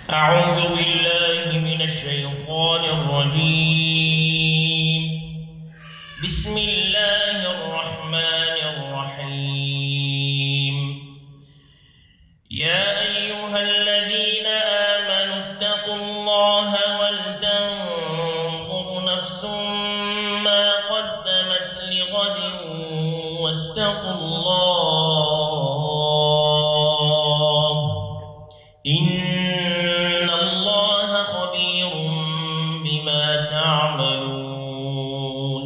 أعوذ بالله من الشيطان الرجيم. بسم الله الرحمن الرحيم. يا أيها الذين آمنوا اتقوا الله ولتنظر نفس ما قدمت لغد واتقوا الله إن الله خبير بما تعملون.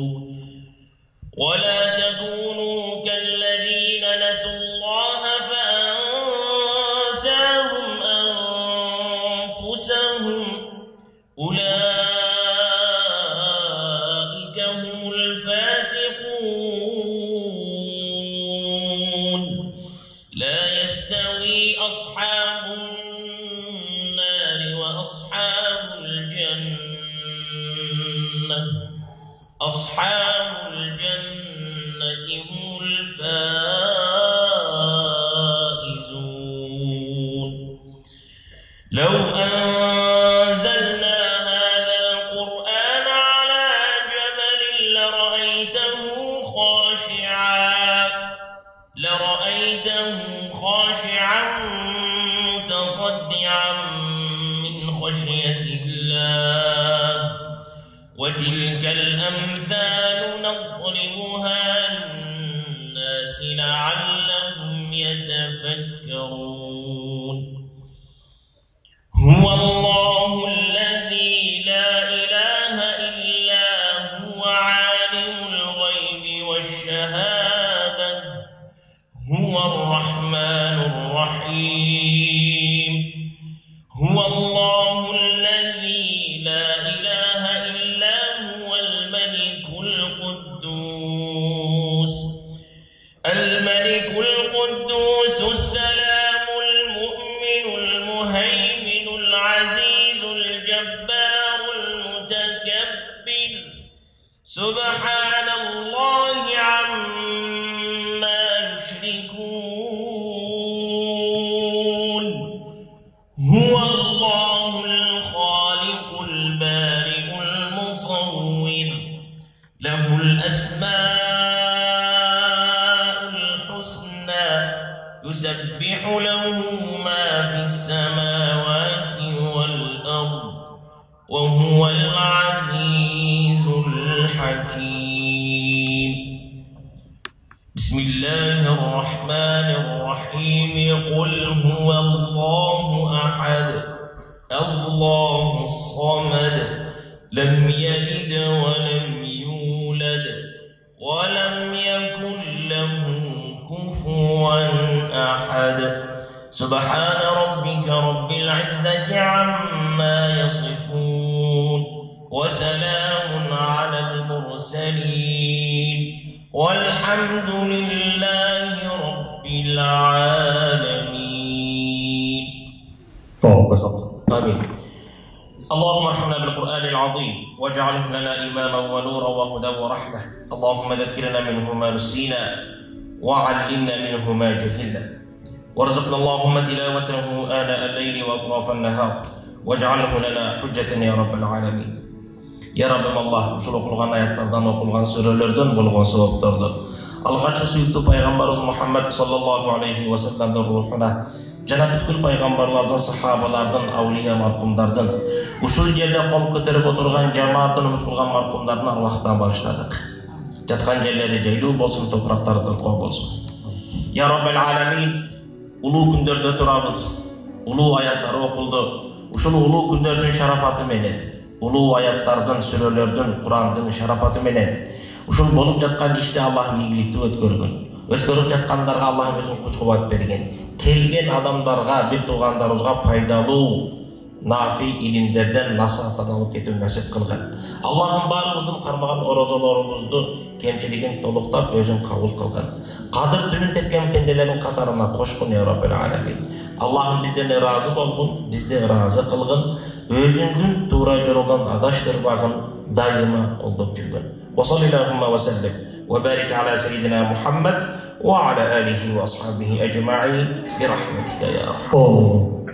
ولا تكونوا كالذين نسوا الله فأنساهم أنفسهم أولئك هم الفاسقون. لا يستوي أصحاب النار وأصحاب الجنة هم الفائزون. لو أنزلنا هذا القرآن على جبل لرأيته خاشعا متصدعا من خشية الله. وتلك الأمثال نضربها للناس لعلهم يتفكرون. هو الله الذي لا إله إلا هو عالم الغيب والشهادة هو الرحمن الرحيم. هو الله الذي لا إله إلا هو الملك القدوس السلام المؤمن المهيمن العزيز الجبار المتكبر سبحان الله عما يشركون. هو الله الخالق البارئ المصور له الأسماء الحسنى يسبح له ما في السماوات والأرض وهو العزيز الحكيم. بسم الله الرحمن الرحيم. قل هو الله أحد الله الصمد لم يلد ولم يولد ولم يكن له كفوا أحد. سبحان ربك رب العزة عما يصفون وسلام على المرسلين والحمد لله رب العالمين. آمين. اللهم ارحمنا بالقرآن العظيم واجعله لنا إماما ونورا وهدى ورحمة. اللهم ذكرنا منه ما نسينا وعلمنا منه ما جهلنا وارزقنا اللهم تلاوته آناء الليل وأطراف النهار واجعله لنا حجة يا رب العالمين. Ya Rabbim Allah, ушул окулган аяттардан, окулган сүрөлөрдөн болгон сабаптардан алгачкы сүйүктүү пайгамбарыбыз Мухаммад саллаллаху алейхи ва салламдын рухуна жана бүткүл пайгамбарлардын, сахабалардын, аулия маркумдардын, ушул жерде кол көтөрүп отурган жамааттын үмүт кылган маркумдардын Аллахтан багыштадык. Жаткан жерлери жайлуу болсун, топурактары торкоо болсун. Ya Rabbel Alamin, улуу күндөрдө турабыз. Улуу аяттар окулду. Ушул улуу күндөрдүн шарапаты менен, улуу аяттардын, сүрөлөрдүн, Курандын шарапаты менен ушул болуп жаткан ишти Аллах ийгиликтүү өткөргөн. Өткөрүп жаткандарга Аллах өзүн куч-кубат берген. Келген адамдарга, бир туугандарыбызга пайдалуу нафи илимдерден насааттан алып кетүү насип кылган. Аллахым баарыбыздын кармаган орозолорубузду кемчилигин толуктап өзүн кабыл кылган. Кадыр түнүн тепкен пенделердин катарына кошкун я Раббил Аламин. Аллахым бизден ыраазы болгун, бизди ыраазы кылгын, өзүңдүн туура жолдон адаштырбагын дайыма колдоп жүргөн. Ва саллаллаху ва саллим ва барик аля сайидина Мухаммад ва аля алихи ва асхабихи ажмаин би рахматика я архам.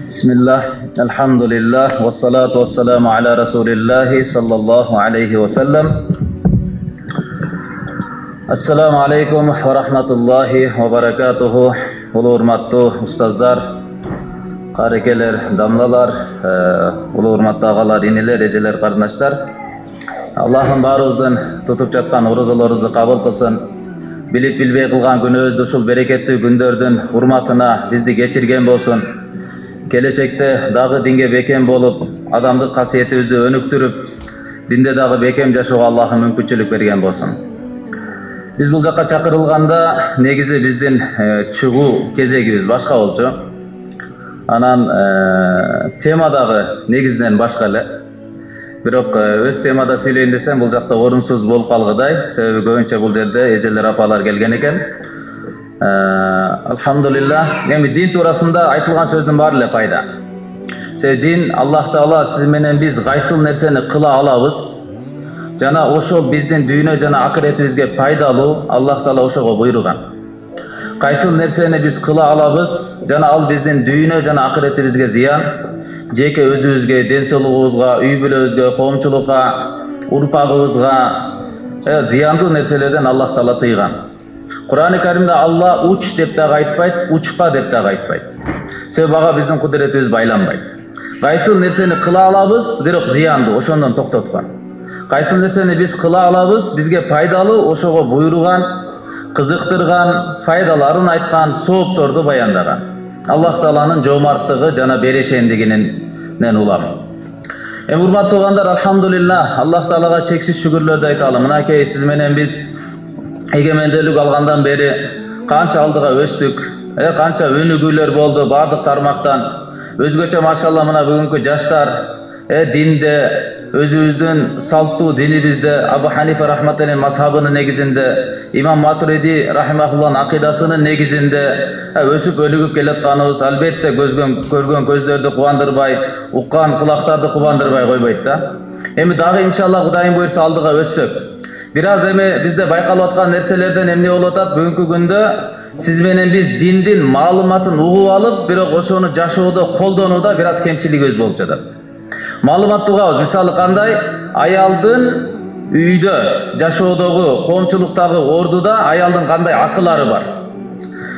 Bismillah, elhamdülillah, ve salatu ve selamu ala Resulillahi sallallahu aleyhi ve sellem. Assalamu alaikum ve rahmatullahi ve berekatuhu. Ulu hurmatlı ustazlar, karekeler, damlalar, ulu hurmatlı ağalar, iniler, eceler, kardeşler. Allah'ın barımızdan tutup жатқан oruzalarınızı kabul kılsın. Bilip bilbey kılgan günümüzde uşul bereketli günlerden hurmatına bizni geçirgen bolsun. Gelecekte dağı dinge bekem bolup, adamlık kasiyetimizi önüktürüp, dinde dağı bekem yaşauga Allah'ın mümkünçülük bergen bolsun. Biz bu жаққа чакырылганда негизи биздин чыгуу кезегибиз башка болчу. Анан тема дагы негизинен башка эле. Бирок өз темада сүйлөйүн десем бул жакта орунсуз болуп калгыдай. Себеби көбүнчө бул жерде эжелер апалар келген экен. Alhamdulillah. Эми дин туурасында айтылган сөздүн баары эле пайда. Себеби дин Аллах Таала сиз менен биз кайсыл нерсени кыла алабыз? Жана ошол биздин дүйнө жана акыретибизге пайдалуу Аллах Таала ошого буйруган. Кайсыл нерсени биз кыла алабыз? Жана ал биздин дүйнө жана акыретибизге зыян, жеке өзүбүзгө, ден соолугубузга, үй бүлөбүзгө, коомчулукка, урпагыбызга зыяндуу нерселерден Аллах Таала тыйган. Кур'ан-ы Каримде Алла уч деп дагы айтпайт, учпа деп дагы айтпайт. Себеби ага биздин кудуретибиз байланбайт. Кайсыл нерсени кыла алабыз, бирок зыяндуу, ошондон токтоткон. Кайсыл нерсени биз кыла алабыз, бизге пайдалуу, ошого буйруган, кызыктырган, файдаларын айткан, соопторду баяндаган. Аллах Тааланын жоомарттыгы жана берешендигинен улам. Урматтуу угандар, алхамдулиллах, Аллах Таалага чексиз шүгүрлөрдү айталы. Мынакей сиз менен биз эгемендүүлүк алгандан бери канча алдыга өстүк, канча өнүгүүлөр болду баардык тармактан. Өзгөчө машалла мына бүгүнкү жаштар динде, өзүбүздүн салттуу динибизде, Абу Ханифа рахматуллахи мазхабынын негизинде, Имам Матуриди рахимахуллахын акыйдасынын негизинде өсүп өнүгүп келатканыбыз албетте көргөн көздөрдү кубандырбай, уккан кулактарды кубандырбай койбойт да. Эми дагы иншалла Кудайым буйрса алдыга өссөк, бир аз эми бизде байкалып аткан нерселерден эмне болуп атат? Бүгүнкү күндө сиз менен биз диндин маалыматын угуп алып, бирок ошону жашоодо колдонууда бир аз кемчилигибиз болуп жатат. Маалыматты угабыз. Мисалы кандай? Аялдын үйдө, жашоодогу, коомчулуктагы ордуда аялдын кандай акылары бар.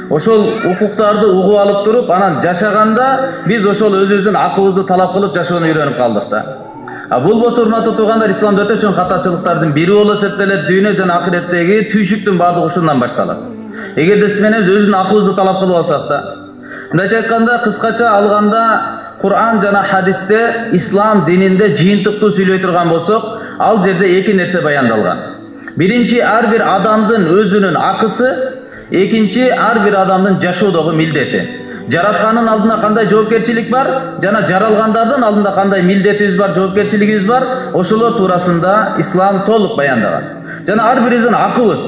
Ошол укуктарды угуп алып туруп, анан жашаганда биз ошол өзүбүздүн акыбызды талап кылып жашоону үйрөнүп калдык да. Бул болсо урматтуу туугандар, исламда өтө чоң катачылыктардын бири болуп эсептелет. Дүйнө жана акыреттеги түйшүктүн баардыгы ушундан башталат. Эгерде сиз менен өзүбүздүн акыбызды талап кылып алсак да, мындайча айтканда, кыскача алганда Kur'an jana hadiste İslam dininde jыйынтыктуу сүйлөй турган болсок, ал жерде эки нерсе баяндалган. Биринчи, ар бир адамдын өзүнүн акысы, экинчи, ар бир адамдын жашоодогу милдети. Жаратканын алдында кандай жоопкерчилик бар, жана жаралгандардын алдында кандай милдетибиз бар, жоопкерчилигибиз бар, ошолор туурасында ислам толук баяндаган. Жана ар бирибиздин акыбыз,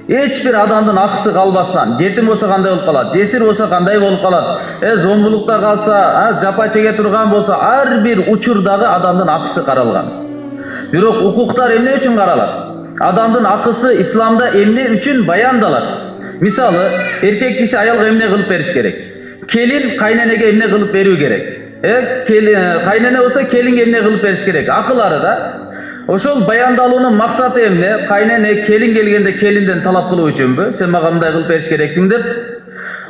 эч бир адамдын акысы калбастан, жетим болсо кандай болуп калат, жесир болсо кандай болуп калат, зомбулукта калса, жапа чеге турган болсо, ар бир учурдагы адамдын акысы каралган. Бирок укуктар эмне үчүн каралат? Адамдын акысы исламда эмне үчүн баяндалат? Мисалы, эркек киши аялга эмне кылып бериш керек? Келин кайненеге эмне кылып берүү керек? Кайнене болсо келинге эмне кылып бериш керек? Акылары да. Ошол баяндалуунун максаты эмне? Кайнене келин келгенде келинден талап кылуу үчүнбү? Сен мага мындай кылып бериш керексиң деп.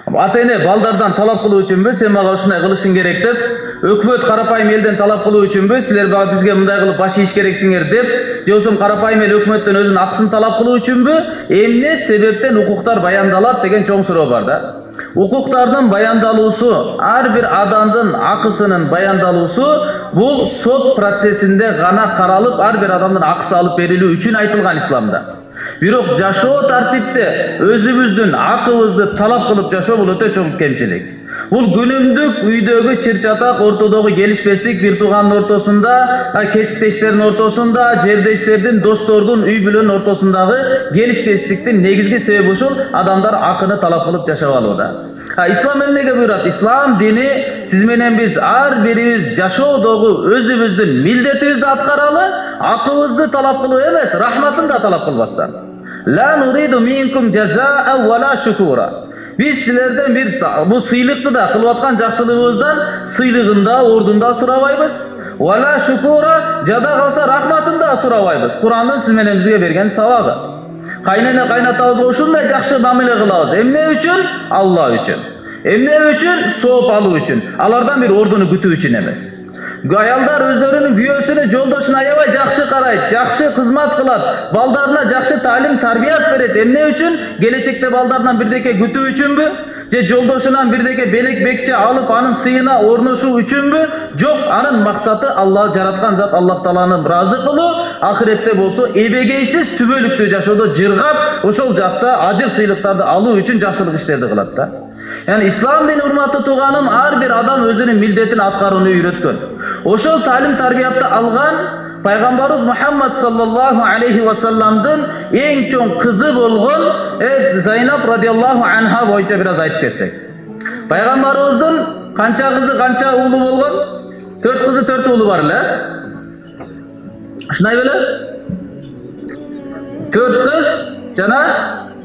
Ата-эне балдардан талап кылуу үчүнбү? Сен мага ушундай кылышың керек деп. Өкмөт карапайым элден талап кылуу үчүнбү? Силер бизге мындай кылып баш ийиш керексиңер деп. Же болбосо карапайым эл өкмөттөн өзүнүн акысын талап кылуу үчүнбү? Эмне себептен укуктар баяндалат деген чоң суроо бар да. Укуктардын баяндалуусу, ар бир адамдын акысынын баяндалуусу бул сот процессинде гана каралып, ар бир адамдын акысы алып берилүү үчүн айтылган исламда. Бирок жашоо тартипте өзүбүздүн акыбызды талап кылып жашоо бул өтө чоң кемчилик. Бул күнүмдүк үйдөгү чыр-чатак, ортодогу келишпестик, бир туугандын ортосунда, кесиптештердин ортосунда, жердештердин, достордун, үй бүлөнүн ортосундагы келишпестиктин негизги себеби ушул адамдар акыны талап кылып жашап алууда. Ислам эмнеге буйрат? Ислам дини сиз менен биз ар бирибиз жашоодогу өзүбүздүн милдетибизди аткаралы, акыбызды талап кылуу эмес, рахматын да талап кылбастан. La nuridu minkum jazaa'a ve la shukura. Biz sizlerden bu sıylıkты da kılvatkan жақшылығыңызdan sıylığında, ordunda surabайбыз. Ve la shukura, jada kalsa rahmatında surabайбыз. Kur'an'ın siz menen bizge bergen savağı. Kaynana kaynatabızga ушундай жақшы мамиле кылабыз. Эмне үчүн? Allah үчүн. Эмне үчүн? Сооп алуу үчүн. Алардан бир ордуну күтүү үчүн эмес. Ayalдар өздөрүнүн күйөөсүнө, жолдошуна аябай жакшы карайт, жакшы кызмат кылат, балдарына жакшы таалим, тарбият берет. Эмне үчүн? Келечекте балдарынан бирдеке күтүү үчүнбү? Же жолдошунан бирдеке белек бекче алып анын сыйына орношуу үчүнбү? Жок, анын максаты Аллах жараткан зат Аллах Тааланы ыраазы кылуу, ахиретте болсо эбегейсиз түбөлүктүү жашоодо жыргап, ошол жакта ажыр сыйлыктарды алуу үчүн жакшылык иштерди кылат да. Yani İslam din urmatı tuğanım her bir adam özünün mildetini atkarını üretkön. Oşol talim tarbiyatta algan Peygamberimiz Muhammed sallallahu aleyhi ve sellem'den en çok kızı bolğun Zeynep radıyallahu anha boyunca biraz aytıp ketsek. Peygamberimizden kança kızı kança oğlu bolğun? 4 kızı 4 oğlu var la. Şunay böyle? 4 kız jana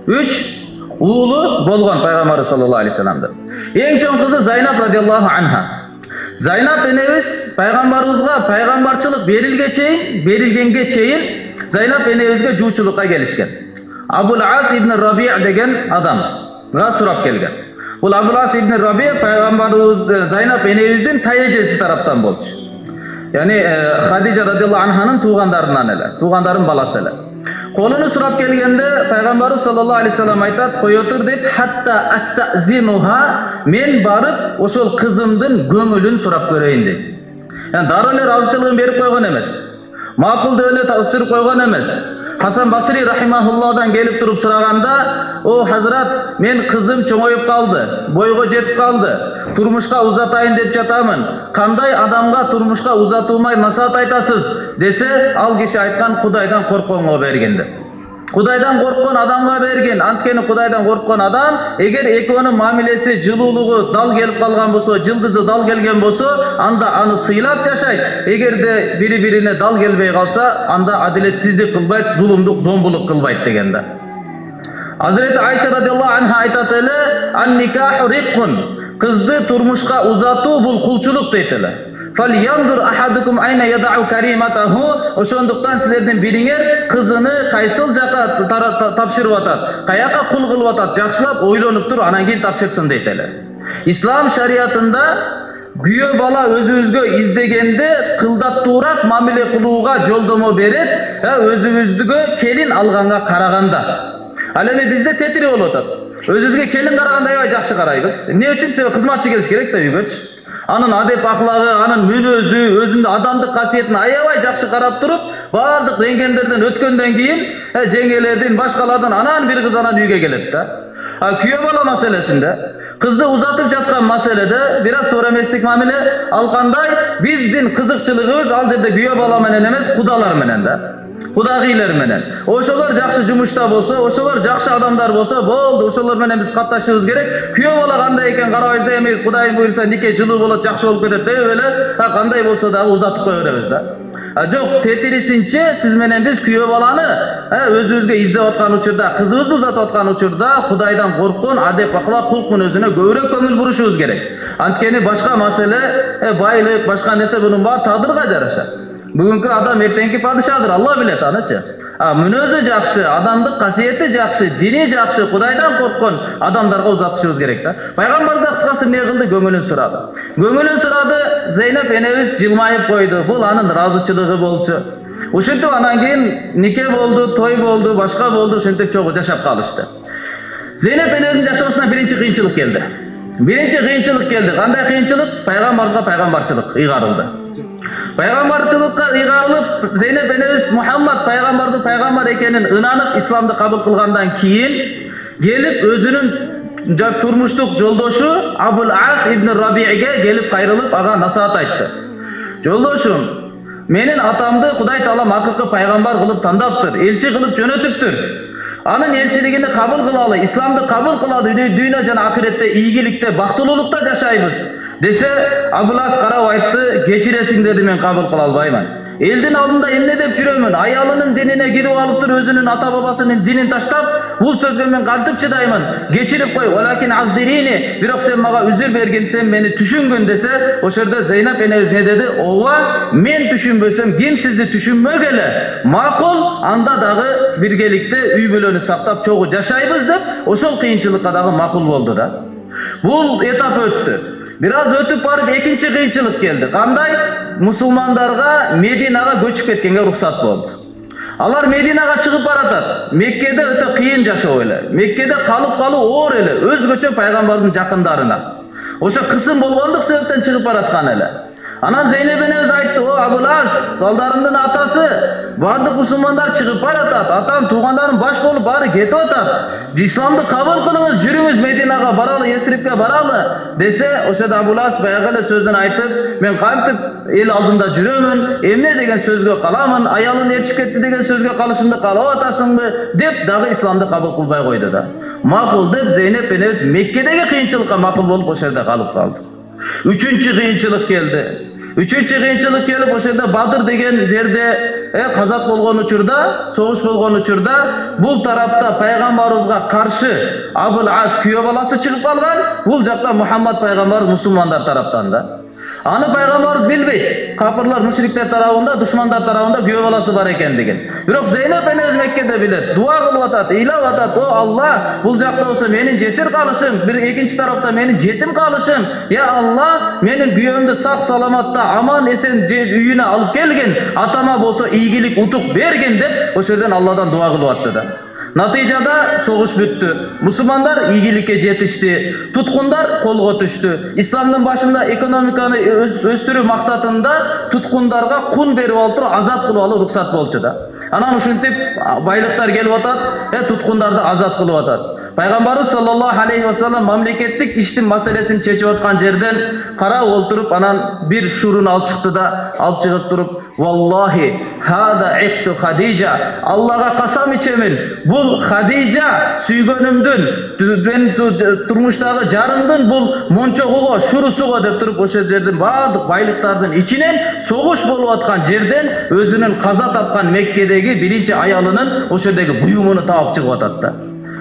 3 oğlu bolğan Peygamberimiz sallallahu aleyhi ve sellem'den. En çok kızı Zeynep radıyallahu anha. Zeynep enemiz Peygamberimizge peygamberçilik berilgenge çeyin Zeynep enemizge juuçulukka gelişken. Abul As ibn Rabi' degen adamga surap kelgen. Bu Abul As ibn Rabi' Peygamberimiz Zeynep enemizden tayejesi taraftan boldu. Yani Hadice radıyallahu anh'nın tuğandarından ele, tuğandarın balası ele. Kolunu surap kelgende Peygamberimiz sallallahu aleyhi ve sellem aytat, koyotur deydi, hatta asta'zinuha, men barıp oşol kızımdın göngülün surap göreyin deydi. Yani daröle razıçılığın berip koygan emes. Makul öyle tafsir koygan emes. Hasan Basri rahimahullah'dan gelip durup sıraganda, o Hazrat men kızım çoğoyup kaldı, boyga jetip kaldı, turmuşka uzatayın dep jatamın. Kanday adamga turmuşka uzatılmay nasihat aytasız dese, al kişi aytkan Kudaydan korkkonuga bergendi. Kudaydan korkkan adamga bergen. Antkeni Kudaydan korkkan adam eger ekönün mamilesi жылуулугу dal gelip kalgan bolso, жылдызы dal gelgen bolso, anda anı sıylap yaşayt. Eger de biri-birine dal gelbey kalsa, anda adiletsizlik kılbayt, zulumduk, zombuluk kılbayt degende. Hazreti Ayşe radıyallahu anha aytat ele, an nikahu riqqun. Kızdı turmuşka uzatуу bul kulçuluk deytele. فَلْيَنْدُرْ أَحَدُكُمْ أَيْنَ يَدَعُ كَرِيمَتَهُ. Oşonduktan sizlerden biringer kızını kaysıl jaka tapşırıp atat, kayaka kul kılıp atat, jakşılap oylonуп тур, anan keyin tapşırsın deytele. İslam şariatında güyo bala özübüzgө izdegende kıldattууrak mamile kılууга joldomo beret, özübüzgө kelin alganga karaganda. Al эми bizde tetiri bolup atat. Özübüzgө kelin karaganda aябай жакшы карайбыз. Ne үчүн? Себеби кызматчы келиш керек да үйгөчү. Anın adep ahlakı, anın münözü, özünde adamdık kasiyetini aябай jakşı karap turup, bardık rengenlerden ötkönden keyin, jengelerden, başkalardan anan bir kız anan uyga kelet da. Kүйö bala meselesinde, kızdı uzatıp jatkan meselede biraz toora emeslik mamile alkanday, bizdin kızıkçılığımız al jerde kүйö bala menen emes, kudalar menen da. Kudagiyler menen. Oşolar jakşı jumuşta bolsa, oşolar jakşı adamlar bolsa, boldu, oşolar menen biz katlaşыбыз керек. Kүйö bala kандай eken karabыз da, эми Kudayım buyursa nike жылуу bolot, jakşı bolup ketет деп эле, kандай bolsa da uzatıp koy berебиz da. Jok, tetirisinçe siz menen biz kүйö balany özübüzgө izdep atkан учурда, kızыбызды uzatып atkан учурda Kudaydan korkun, adep ahlak, kulkun özüne көбүрөөк көңүл бурушубуз керек. Antkeni başka mesele, baylık, başka nese bunun bar taqdırga jaraşa. Bugünkü adam ertenki padişadır, Allah bilet anıçı. Münözü jakşı, adamdık kasiyeti jakşı, dini jakşı, Kudaydan korkun adamlarga uzatışыбыз керек da. Peygamber da kıskası ne kıldı? Göngülün suradı. Göngülün suradı, Zeynep enemiz jılmayıp koydu. Bu anın razıçılığı bolçu. Uşintip anan keyin nike boldu, toy boldu, başka boldu, uşintip çoğu jaşap kalıştı. Zeynep enemizin jaşoosuna birinci kıyınçılık geldi. Birinci kıyınçılık geldi. Kanday kıyınçılık? Peygamberga peygamberçılık ıygarıldı. Peygamberçılıkka ıygarılıp Zeynep enemiz Muhammed peygamberdi peygamber ekenin ınanıp İslam'da kabul kılgandan keyin gelip özünün turmuşluk joldoşu Abul As ibn Rabi'ge gelip kayrılıp aga nasihat aytты. Joldoşum, menin atamdı Kuday Taala makılkı peygamber kılıp tandaptır, elçi kılıp jönötüptür. Anın elçiligini kabul kılalı, İslam'da kabul kılalı, dünya jana ahirette, iyigilikte, baktılulukta jaşaybız. Dese Abul As karab aytты, geçiresin dedi, men kabul kıla albayman. Elдің алдында emne деп жүрөмүн, аялынын динine кирип алыптыр, өзүнүн ата бабасынын динин таштап, бул сөзгө мен кантип чыдаймын? Кечирип кой, валакин аздирини, бирок сен мага үзүр бергин, сен мени түшүнгүн десе, ошерде Зейнеп энебиз не деди? Ооба, мен түшүнбөсөм, ким сизди түшүнмөк эле? Макул, анда дагы биргеликте үй бүлөнү сактап чогуу жашайбыз деп, ошол кыйынчылыкка дагы макул болду да. Бул этап өттү. Biraz ötüp barıp ekinci kıyınçılık geldi. Kanday? Musulmanlarga Medina'ga göçüp ketkenге ruhsat boldu. Alar Medina'ga çıkıp baratat. Mekke'de öte kıyın yaşao ele. Mekke'de kalıp oor ele. Özgöçө paygambarın jakındarına. Oşa kısım bolgonduk sebepten çıkıp baratkan ele. Anan Zeynep enemiz aytты, o Abulaz, baldarımdın atası, bardık musulmanlar çıkıp baratat, atam tuğandarım baş bolup bari ketip atat. İslamды kabul kılыңыз, жүрүңүz Medina'ga baralı, Yesrib'e baralı dese, oşada Abulaz bayagale sözden aytıp, men kantip el aldında жүрөмүn, emne degen sözgö kalamın, ayalın erçip ketti degen sözgö kalışımdı kalap atasыңбы dep dagı İslamды kabul kılbay koydu da. Makul dep Zeynep enemiz Mekke'deki kıyınçılıkka makul bolup o şerde kalıp kaldı. Üçüncü kıyınçılık geldi. Üçüncü kıyınçılık gelip o şerde Badır degen jerde kazak bolgon uçurda, soğuş bolgon uçurda bul tarafta Peygambarımızga karşı Abul As küyo balası çıkıp kalgan, bul jakta Muhammed Peygamber musulmanlar taraftan da. Anı Peygamberimiz bilbeyt. Kapırlar, müşrikler tarafında, düşmanlar tarafında güve balası var ekendigin. Birok Zeynep enemiz Mekke'de bilet. Dua kılıp atat, ilav atat. O Allah, bul jakta olsa menin cesir kalışım, bir ikinci tarafta menin jetim kalışım. Ya Allah, menin güvemde sak salamatta aman esen üyüne alıp gelgin. Atama bolsa iyigilik utuk bergin dep, o şerden Allah'dan dua kılıp attı da. Natijada soğuş büttü. Musulmanlar iyilikке жетişti. Tutkunlar kolga düştü. İslam'ın başında ekonomikanı östürü maksatında tutkunlarga kun berip alıp azat kılıp alı ruhsat bolçu da. Anan uşuntip baylıklar gelip atat, tutkunlardı azat kılıp atat. Peygamberimiz sallallahu aleyhi ve sellem mamleketlik iştin meselesini çeçip atkan yerden kara olturup anan bir şurun al çıktı da al çıkıp durup vallahi hada iktu Khadija Allah'a kasam içemin bul Khadija süygönümdün ben turmuştagı jarımdın bul monçoğuğa şurusuğa dep turup o yerden bardık baylıklardan içinen soğuş bolup atkan yerden özünün kaza tapkan Mekke'deki birinci ayalının o yerdeki buyumunu taap çıkıp atattı.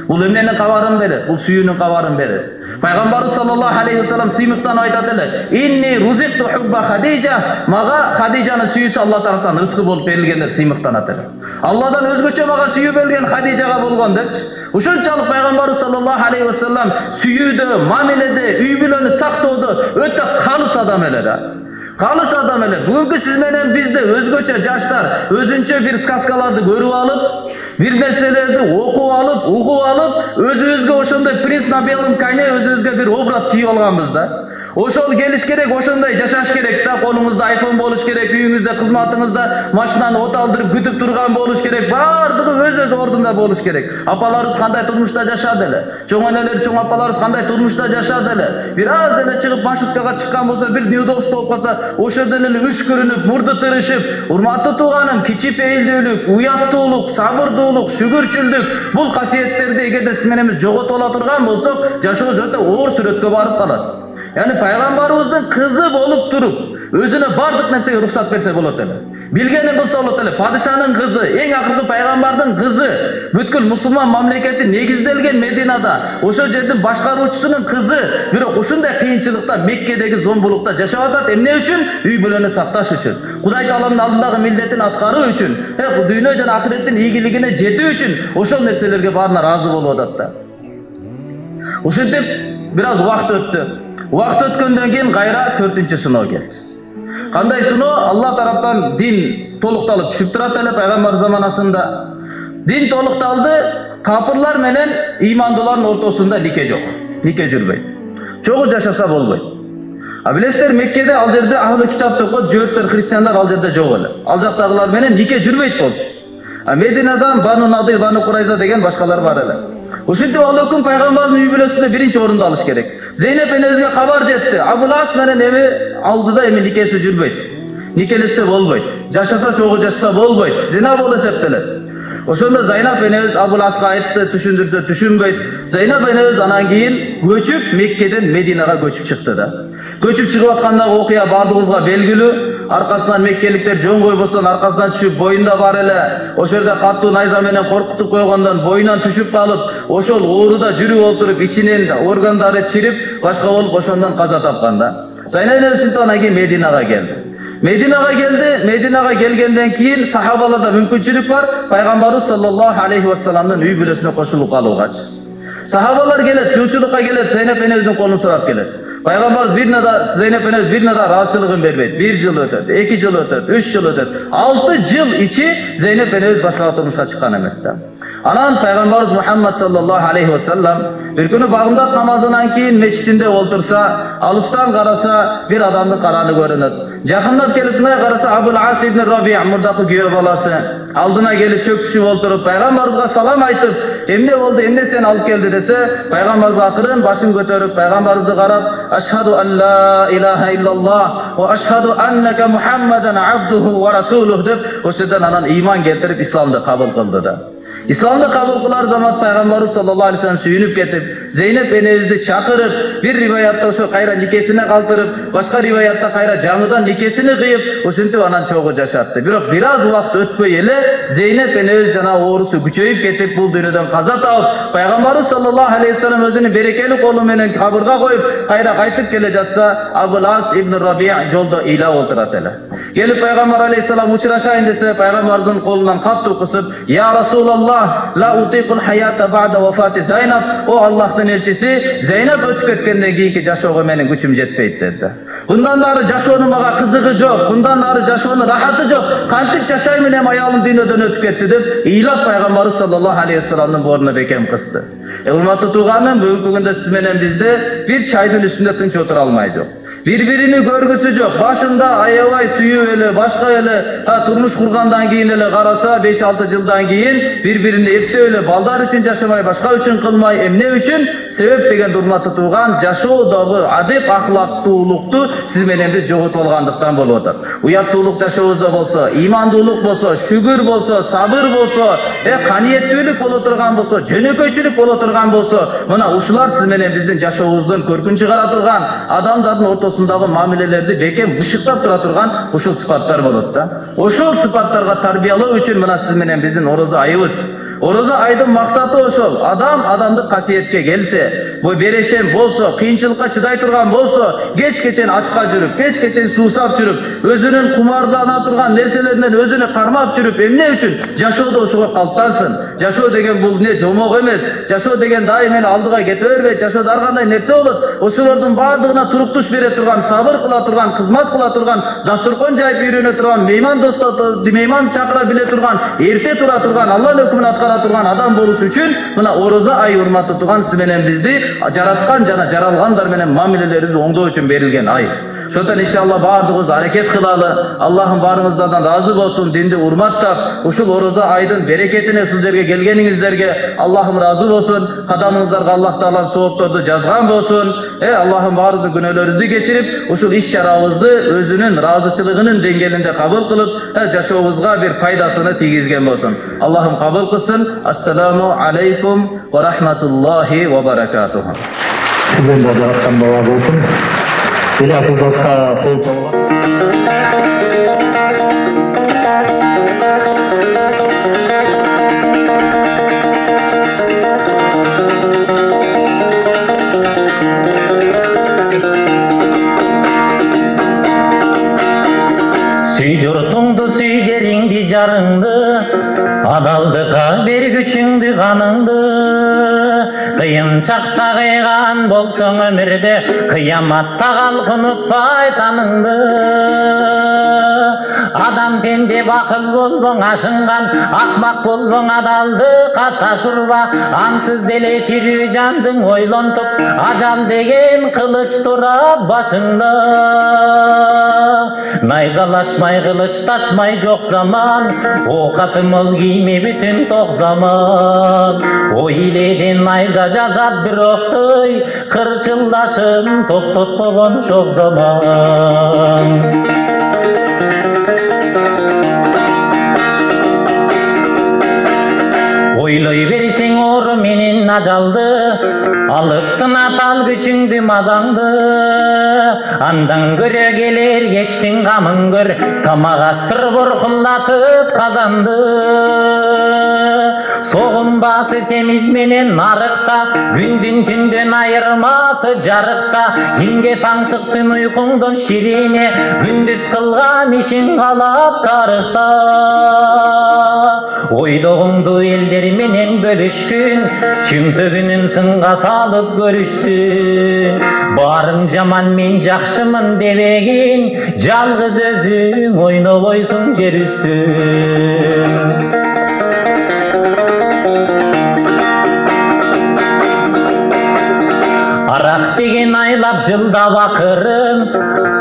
Bul emnenin kavarın beri, bul suyunun kavarın beri. Peygamberimiz sallallahu aleyhi ve sellem sıymıktan aytadılar. İnni ruziktu hubba Khadija. Maga Khadija'nın suyusu Allah taraftan rızkı bolup berilgenler sıymıktan atılar. Allah'dan özgöçe maga suyu berilgen Khadijaga bolgon dep. Uşunçalık Peygamberimiz sallallahu aleyhi ve sellem suyudu, mamilede, üy bülönü saktoodu. Öte kalыс adam ele da. Kalыс adam ele. Bugünkü siz menen bizde özgöçe jaşlar özünçe bir skaskalardı görüp alıp, bir meselelerdi okup alıp, ugup alıp, özümüzge oşonday Prins Nabiyalı'nın kaynay özümüzge bir obraz çiğip alganбыз da. Oşol geliş gerek, oşonday jaşaş gerek da, kolunuzda iPhone boluş gerek, üyüңüzde, kızmatыңızda maşinаны от алдырып kütüp turgan boluş gerek, bardığı öz ordunda boluş gerek. Apalarız kanday turmuşta jaşadı ele. Çoğ eneler, çoğ apalarız kanday turmuşta jaşadı ele. Biraz ele çıkıp marşrutkaga çıkkan bolsa, bir neudobство болуп калса, oşerden ele üçkürünüp, murdu tırışıp, urmatlı tuğanım, kiçi peyildүүлük, uyattуулuk, sabırдуулuk, şükürçüldük, bul kasiyetlerdi egerde siz menemiz jogot ola turgan bolsok, jaşoğuz öte oor süretkö barıp kalat. Yani Peygamberimizin kızı bolup durup özüne bardık nersege ruhsat berse bolat ele. Bilgeni kılsa bolat ele. Padişanın kızı, en akırkı Peygamberдің kızı, bütkül musulman mamleketi negizdelgen Medina'da, oşo жердин başkaruçusunun kızı, birok uşunday kıyınçılıkta Mekke'deki zombulukta jaşap atat emne üçün? Üy bülönü saktaş üçün. Kuday Taala'nın aldındağı milletin askarı üçün, dünya jana ahiretin iyigiligine jeti üçün oşol nerselerge barına razı bolup atat da. Uşuntip biraz vakt öttü. Vakt ötkөндөн кийин кайра 4-чү сыноо келди. Кандай сыноо? Allah taraftan din толукталып түшүп турат эле пайгамбар заманасында. Din толукталды, капырлар менен ыймандуулардын ортосунда нике жок. Нике жүрбөйт. Чогуу жашаса болбойт. А билесиздер Меккеде ал жерде ахлы китапты окуп жөөттөр христиандар ал жерде жок эле. Ал жактагылар менен нике жүрбөйт болчу. А Мединадан Бану Надир, Бану Курайза деген башкалар бар эле. Ушинтип ал өкүм пайгамбардын үй бүлөсүндө биринчи орунду алыш керек. Зейнеп энебизге кабар жетти. Абул Ас менен эми алдыда эми никеси жүрбөйт. Никелешсе болбойт. Жашаса чогуу жашаса болбойт. Зина болуп эсептелет. Ошондо Зайнап энебиз Абул Аска айтты, түшүндүрсө түшүнбөйт. Зайнап энебиз анан кийин көчүп Меккеден Мединага көчүп чыкты да. Көчүп чыгып аткандагы окуя бардыгыбызга белгилүү. arkasından Mekkelikler жөн койбостон arkasından түшүп boyunda бар эле ошол жерде катуу найза менен коркутуп койгондон boyundan түшүп калып ошол ооруда жүрүп отуруп ичинен органдары чирип башка болуп ошондон каза тапкан да. Зайнел Султан аги Мединага келди. Мединага келгенден кийин сахабаларда мүмкүнчүлүк бар пайгамбарыбыз саллаллаху алейхи вассаламдын үй бүлөсүнө кошулуп калуугачы. Сахабалар келет, күйчүлүккө келет, Зайнеп энебиздин колун сурап келет. Пайгамбарыбыз бир нада Зайнеп энебиз бир нада ыраазычылыгын бербейт. 1 жыл өтөт, 2 жыл өтөт, 3 жыл өтөт. 6 жыл ичи Зайнеп энебиз башкага турмушка чыккан эмес да. Анан пайгамбарыбыз Мухаммад саллаллаху алейхи вассалам бир күнү багымдат намазынан кийин мечитинде олтурса, алыстан караса бир адамдын караны көрүнөт. Жакындап келип мына караса Абул Ас ибн Раби' мурдакы күйөө баласы алдына келип чөк түшүп олтуруп пайгамбарыбызга салам айтып, эмне болду, эмне сени алып келди десе, пайгамбарыбыз акырын башын көтөрүп пайгамбарыбызды карап, ашхаду ан ла илаха иллаллах ва ашхаду аннака Мухаммадан абдуху ва расулух деп ошондон анан ыйман келтирип исламды кабыл кылды да. İslam'da kabul kılar zaman Peygamberimiz sallallahu aleyhi ve sellem suyunup getip Zeynep enebizdi çakırıp bir rivayatta şu kayra nikesine kaldırıp başka rivayatta kayra canıdan nikesini kıyıp uşuntip anan çoğu yaşattı. Biraz vakt ötpöy ele Zeynep enebiz jana oğrusu güçöyüp getip bul dünyadan kaza taup Peygamberimiz sallallahu aleyhi ve sellem özünü berekeli kolu menen kabırga koyup kayra kaytıp gele jatsa Abul As ibn Rabi' jolda ila olturat ele. Gelip Peygamber aleyhisselam uçuraşayın dese Peygamberimizin kolundan kattu kısıp Ya Resulallah la utiqul hayata ba'da vefati Zeynep o Allah'tan elçisi Zeynep ötüp ketkenden kийинки жашоого менин күчүм жетпейт dedi. Bundan nары жашоонун мага кызыгы жок, bundan nары жашоонун рахаты жок. Кантип жашайм элем аялым дүйнөдөн өтүп кетти деп ыйлап Пайгамбарыбыз саллаллаху алейхи вассаламдын боорунда бекем кысты. Урматтуу тууганым, бүгүнкү күндө сиз менен бизде бир чайдын үстүндө тынч отура алмай жок. Bir-birini görgüsü yok. Başında ayavay suyu ele, başka ele, turmuş kurgandan giyin ele karasa 5-6 yıldan giyin birbirini epte öyle baldar üçün yaşamay, başka üçün kılmay, emne üçün sebep degen durma tutuğan yaşoğudağı adep ahlaktуулuktu siz menemiz joğut olgandıktan boluyordur. Uyattуулuk yaşoğuzda bolsa, imandуулuk bolsa, şükür bolsa, sabır bolsa, kaniyettүүлük bolu turgan bolsa, jönököçülük bolu turgan bolsa, mına uşular siz menemizdin yaşoğuzdun körkün çıgara turgan adamdardın ortasındagı muamelelerdi bekem bışıktap tura turgan uşul sıfatlar bolot da. Uşul sıfatlarga tarbiyaloo üçün mına siz menen bizdin oroza ayыбыз. Oroza aydın maksatı oşol. Adamdık kasiyetke gelse, bu bereşen bolsa, kıyınçılıkka çıday turgan bolsa, geç-geçen açka jürüp, geç-geçen suusap jürüp, özünün kumardana turgan nerselerinden özünü karmap jürüp, emne üçün jaşooda oşuga kalptansın. Jaşoo degen bul ne jomok emes. Jaşoo degen daim ene aldıga kete berбейт. Jaşooda ar kандай nerse bolot. Oşolordun bardığına turup tuş bere turgan, sabır kıla turgan, kızmat kıla turgan, dasturkon jayıp үйрөнө turgan, meyman çakıra bile turgan, erte tura turgan, Allah'ın hükmünü atkara turgan adam boluş üçün mına oroza ay urmatı turgan siz menen bizdi jaratkan jana jaralganдар menen mamilelerinizi oңдоо üçün berilgen ay. Şotan inşallah bardığız hareket kılalı. Allah'ın barınızlardan razı olsun, dinde urmattap, uşul oroza aydın bereketine sizlerge gelgeninizlerge Allah'ım razı olsun. Kadamınızlarga Allah Taala'nın soğuptordu жазган bolsun. Allah'ın barınızı günölörünüzü geçirip, uşul iş şarabızdı özünün razıçılığının dengelinde kabul kılıp, jaşoobuzga bir faydasını tigizgen bolsun. Allah'ım kabul kılsın. Assalamu aleykum ve rahmetullahi ve berekatuhu. Sizden de jaratkan baba bolsun. Bile akıldatka kol to'g'an. Süy jurtуңду, süy жериңди, жарыңды, адалдыкка бер күчүңдү, каныңды. Кыйын чакта кыйган болсоң өмүрдө, кыяматта калк унутпай таныңды. Адам пенде бакыл болбоң, ашынган, акмак болбоң, адалдыкка ташурба. Ансыз деле тирүү жандың ойлонтуп, ажал деген кылыч турат башыңда. Найзалашмай кылыч ташмай жок заман, окатым ол кийме бүтүн ток заман. Ой иледен найза жазат бироктой, кырчылдашын токтотпогон шок заман. Ойлой берсең ору менен ажалды, алыптын атал күчүңдү мазаңды. Андан көрө келер кечтин камын көр, тамак астыр боркулдатып казанды. Согунбасы семиз менен нарыкта, күндүн түндөн айырмасы жарыкта. Кимге таңсыктын уйкуңдон ширине, күндүз кылган ишин калап тарыхта. Ойдогуңду элдер менен бөлүшкүн, чымтыгүнүн сынга салып көрүшсүн. Барың жаман мен жакшымын дебегин, жалгыз өзүң ойнобойсуң жер үстүн. Арак деген айлап жылдап акырын,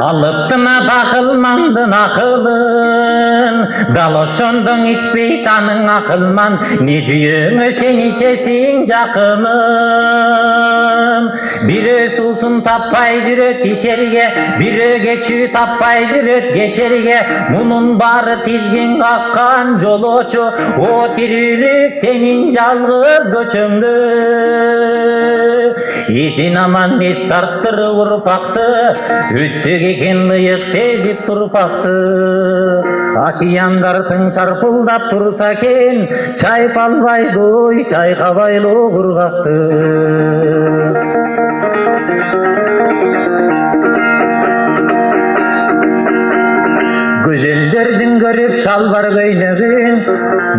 алыптын атакылмандын акылын. Дал ошондоң ичпей таның акылман, не жүйөңө сен ичесиң жакынын. Бирөө суусун таппай жүрөт ичерге, бирөө кечүү таппай жүрөт кечерге. Мунун баары тизгин каккан жолоочу, о тирүүлүк сенин жалгыз көчөңдө. Есин аман эс тарттырып урпакты, өтсөк экен ыйык сезип турпакты. Океандардын чарпылдап турса экен, чайпалбайдой чайкабайлы кургакты. Көзөлдөрдүн көрүп шалбар көйнөгүн,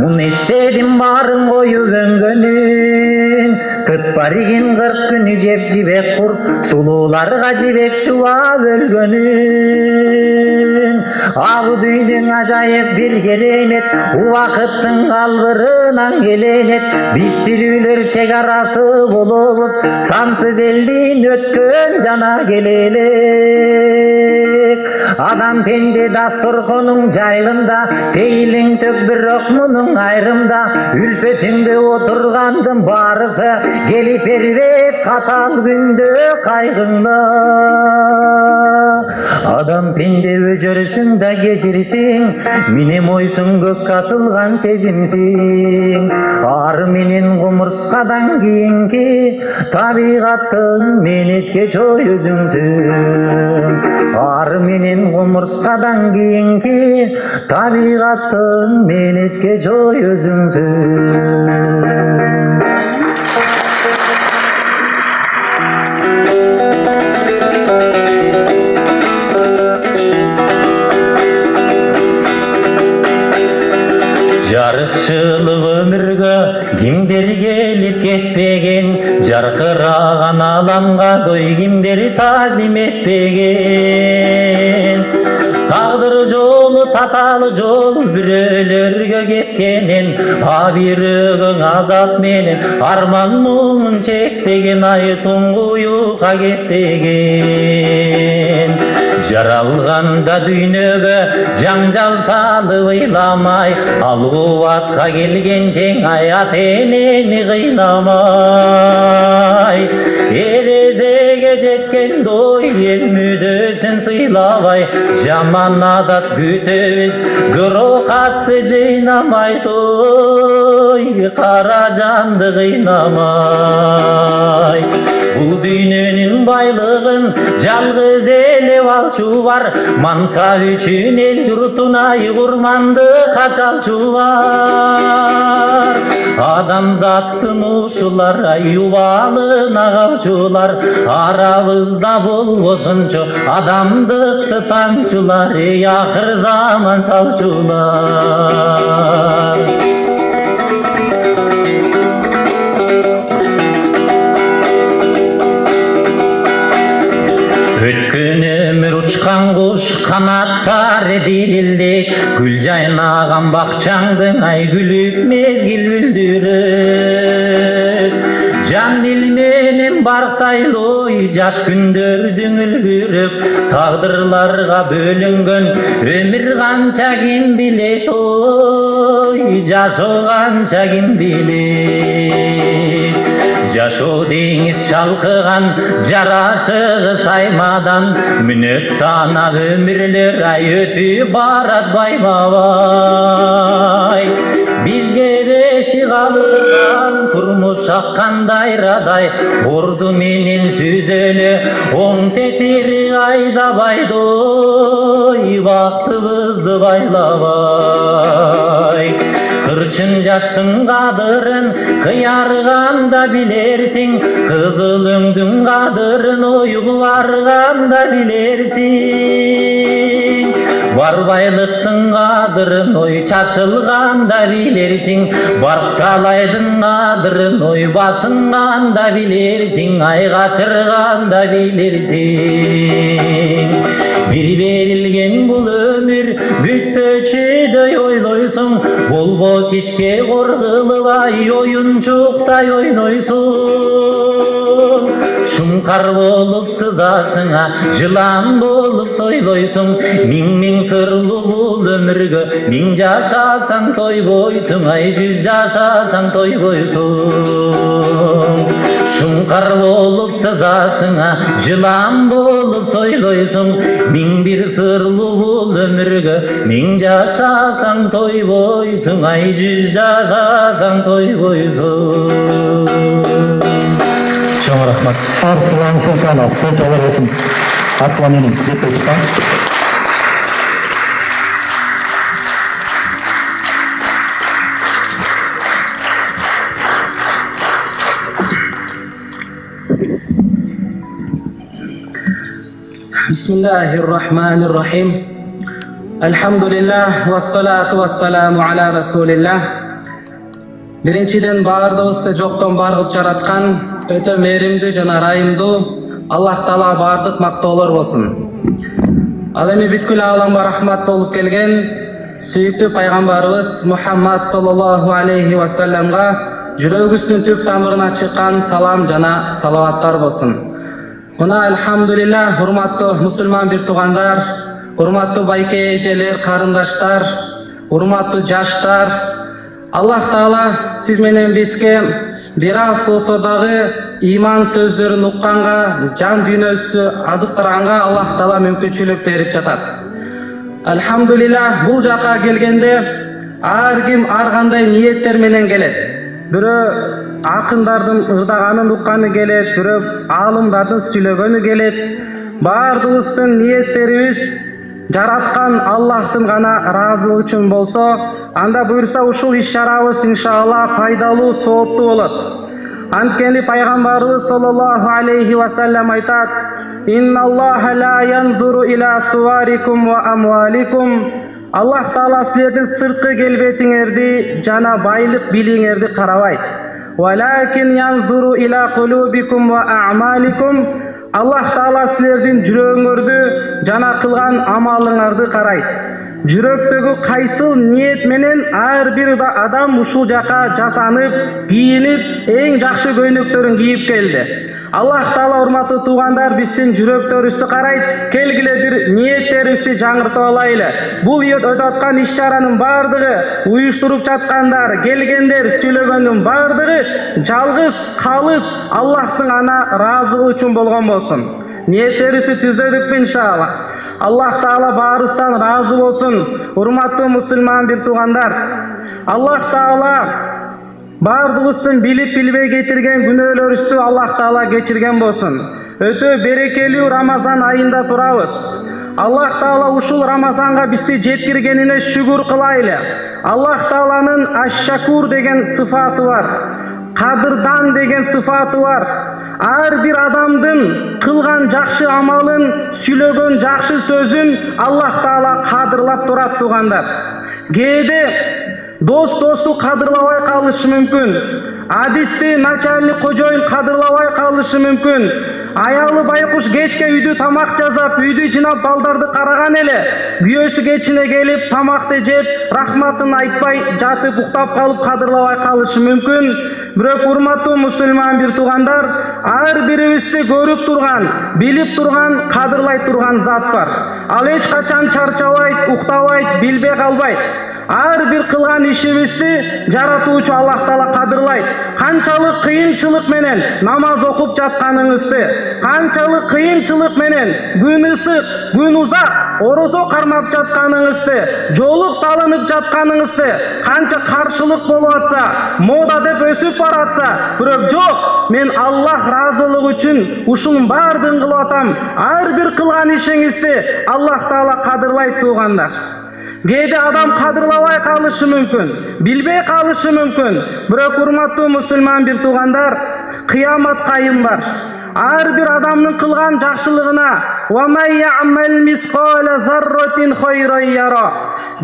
мун эстедим барын коюп өңгөнүн. Кытпаригин 40 күнү жеп жибек курт, сулууларга жибек чубап өлгөнүн. Абы дүйнөң ажайып бир керемет, убакыттын калбырынан келенет. Биз тирүүлөр чек арасы болобуз, сансыз элдин өткөн жана келелек. Адам пенде дасторконуң жайында, пейлиң төк бирок мунуң айрымда. Үлпөтүңдө отургандын баарысы, келип эрбеп катал күндө кайгыңда. Адам пенде өжөрүсүң да кечирсиң, мене мойсуң көккө атылган сезимсиң. Ар менен кумурскадан кийинки, табигаттын менетке чой өзүңсүң. Ар менен кумурскадан кийинки, табигаттын менетке чой өзүңсүң. Жарыкчылык өмүргө кимдер келип кетпеген, жаркыраган аламга дой кимдер тазим этпеген. Тагдыр жолу таталы жол бирөөлөргө кеткенен, абирыгың азап менен арман муңун чектеген, ай туңгуюка кеттеген. Жаралганда дүйнөгө жаңжал салып ыйламай, ал кубатка келген жең аят энени кыйламай. Эрезеге жеткен дой эл мүдөсүн сыйлабай, жаман адат күтөбүз катты жыйнамай. Той кара жанды кыйнамай. Бул дүйнөнүн байлыгын жалгыз эле алчу бар, мансап үчүн эл журтуна курманды качалчу бар. Адамзаттын ушулар юбалына калчулар, арабызда болбосунчу адамдыкты таңчулар, акыр заман салчулар. Өткөн өмүр учкан куш канаттары дирилдек, гүл жайнаган бакчаңдын ай күлүп мезгил бүлдүрөт. Жан дил менен бартайлой жаш күндөрдүң үлбүрөк, тагдырларга бөлүнгөн өмүр канча ким билет, ой жашоо канча ким билет. Жашоо деңиз чалкыган жарашыгы саймадан, мүнөт санап өмүрлөр ай өтүп барат байма-бай. Бизге беши калган турмуш аккандай радай, орду менен сүзөлө оң тетери айдабайдой, бактыбызды байлабай. Кырчын жаштын кадырын кыярганда билерсиң, кызыл өңдүн кадырын ойгу барганда билерсиң. Бар байлыктын кадырын ой чачылганда билерсиң, бар талайдын кадырын ой басынганда билерсиң, ай качырганда билерсиң. Бир берилген бул өмүр бүтпөчүдөй ойлойсуң, болбос ишке коргулубай оюнчуктай ойнойсуң. Шумкар болуп сызасыңа, жылан болуп сойлойсуң, миң сырлуу бул өмүргө миң жашасаң тойбойсуң, ай 100 жашасаң тойбойсуң. Шумкар болуп сызасыңа, жылан болуп сойлойсуң, миң бир сырлуу бул өмүргө миң жашасаң тойбойсуң, ай 100 жашасаң тойбойсуң. Чоң рахмат. Арслан Султанов, сөз алар өтүн. Арслан менен жетишпа. Bismillahirrahmanirrahim. Elhamdülillah ve salatu ve selamu ala Resulillah. Birinciden bardığızda jokton bargıp jaratkan, öte merimdүү jana rайымдуу Allah Taala bardык mактоолор болсун. Ал эми бүткүл ааламга рахмат болуп келген сүйүктүү пайгамбарыбыз Мухаммад саллаллаху алейхи ва салламга жүрөгүбүздүн түп тамырына чыккан салам жана салаваттар болсун. Мына элхамдулиллах, урматтуу мусулман бир туугандар, урматтуу байке эжелер, карындаштар, урматтуу жаштар, Аллах Таала сиз менен бизге бир аз болсо дагы иман сөздөрүн укканга, жан дүйнөбүздү азыктырганга Аллах Таала мүмкүнчүлүк берип жатат. Элхамдулиллах, бул жака келгенде ар ким ар кандай ниеттер менен келет. Бирөө акындардын ырдаганын укканы келет, бирөө аалымдардын сүйлөгөнү келет. Бардыгыбыздын ниеттерибиз жараткан Аллахтын гана ыраазылыгы үчүн болсо, анда буйрса ушул иш-чарабыз иншалла пайдалуу, сооптуу болот. Анткени пайгамбарыбыз саллаллаху алейхи ва саллам айтат: "Инналлаха ла янзуру ила суарикум ва амваликум." Аллах Таала силердин сырткы келбетиңерди жана байлык билиңерди карабайт. "Валакин янзуру ила кулубикум ва а'маликум." Аллах Таала силердин жүрөгүңөрдү жана кылган амалыңарды карайт. Жүрөктөгү кайсыл ниет менен ар бир адам ушул жака жасанып, кийинип, эң жакшы көйнөктөрүн кийип келди. Аллах Таала, урматтуу туугандар, биздин жүрөктөрүбүздү карайт. Келгиле бир ниеттерибизди жаңыртып алайлы. Бул өтүп аткан иш-чаранын бардыгы, уюштуруп жаткандар, келгендер, сүйлөгөндүн бардыгы жалгыз, калыс Аллахтын ана ыраазылыгы үчүн болгон болсун. Ниеттерибизди түзөдүкпү иншалла. Аллах Таала баарыбыздан ыраазы болсун. Урматтуу мусулман бир туугандар, Аллах Таала бардыгыбыздын билип билбей кетирген күнөөлөрүбүздү Аллах Таала кечирген болсун. Өтө берекелүү Рамазан айында турабыз. Аллах Таала ушул Рамазанга бизди жеткиргенине шүгүр кылайлы. Аллах Тааланын аш-шакур деген сыфаты бар. Кадырдан деген сыфаты бар. Ар бир адамдын кылган жакшы амалын, сүйлөгөн жакшы сөзүн Аллах Таала кадырлап турат туугандар. Кээде досту кадырлабай калышы мүмкүн. Адисти начальник кожоюн кадырлабай калышы мүмкүн. Аялы байкуш кечке үйдү тамак жасап, үйдү жинап балдарды караган эле, күйөөсү кечине келип тамакты жеп, рахматын айтпай жатып уктап калып кадырлабай калышы мүмкүн. Бирок урматтуу мусулман бир туугандар, ар бирибизди көрүп турган, билип турган, кадырлай турган зат бар. Ал эч качан чарчабайт, уктабайт, билбей калбайт. Ар бир кылган ишибизди жаратуучу Аллах Таала кадырлайт. Канчалык кыйынчылык менен намаз окуп жатканыңызды, канчалык кыйынчылык менен күн ысык, күн узак, орозо кармап жатканыңызды, жолук салынып жатканыңызды, канча каршылык болуп атса, мода деп өсүп баратса, бирок жок, мен Аллах разылыгы үчүн ушунун баардыгын кылып атам. Ар бир кылган ишиңизди Аллах Таала кадырлайт туугандар. Кейде адам кадырлабай калышы мүмкүн, билбей калышы мүмкүн. Бирок урматтуу мусулман бир туугандар, кыямат кайым бар. Ар бир адамдын кылган жакшылыгына ва май я'мал мисқала зарратин хайран яра.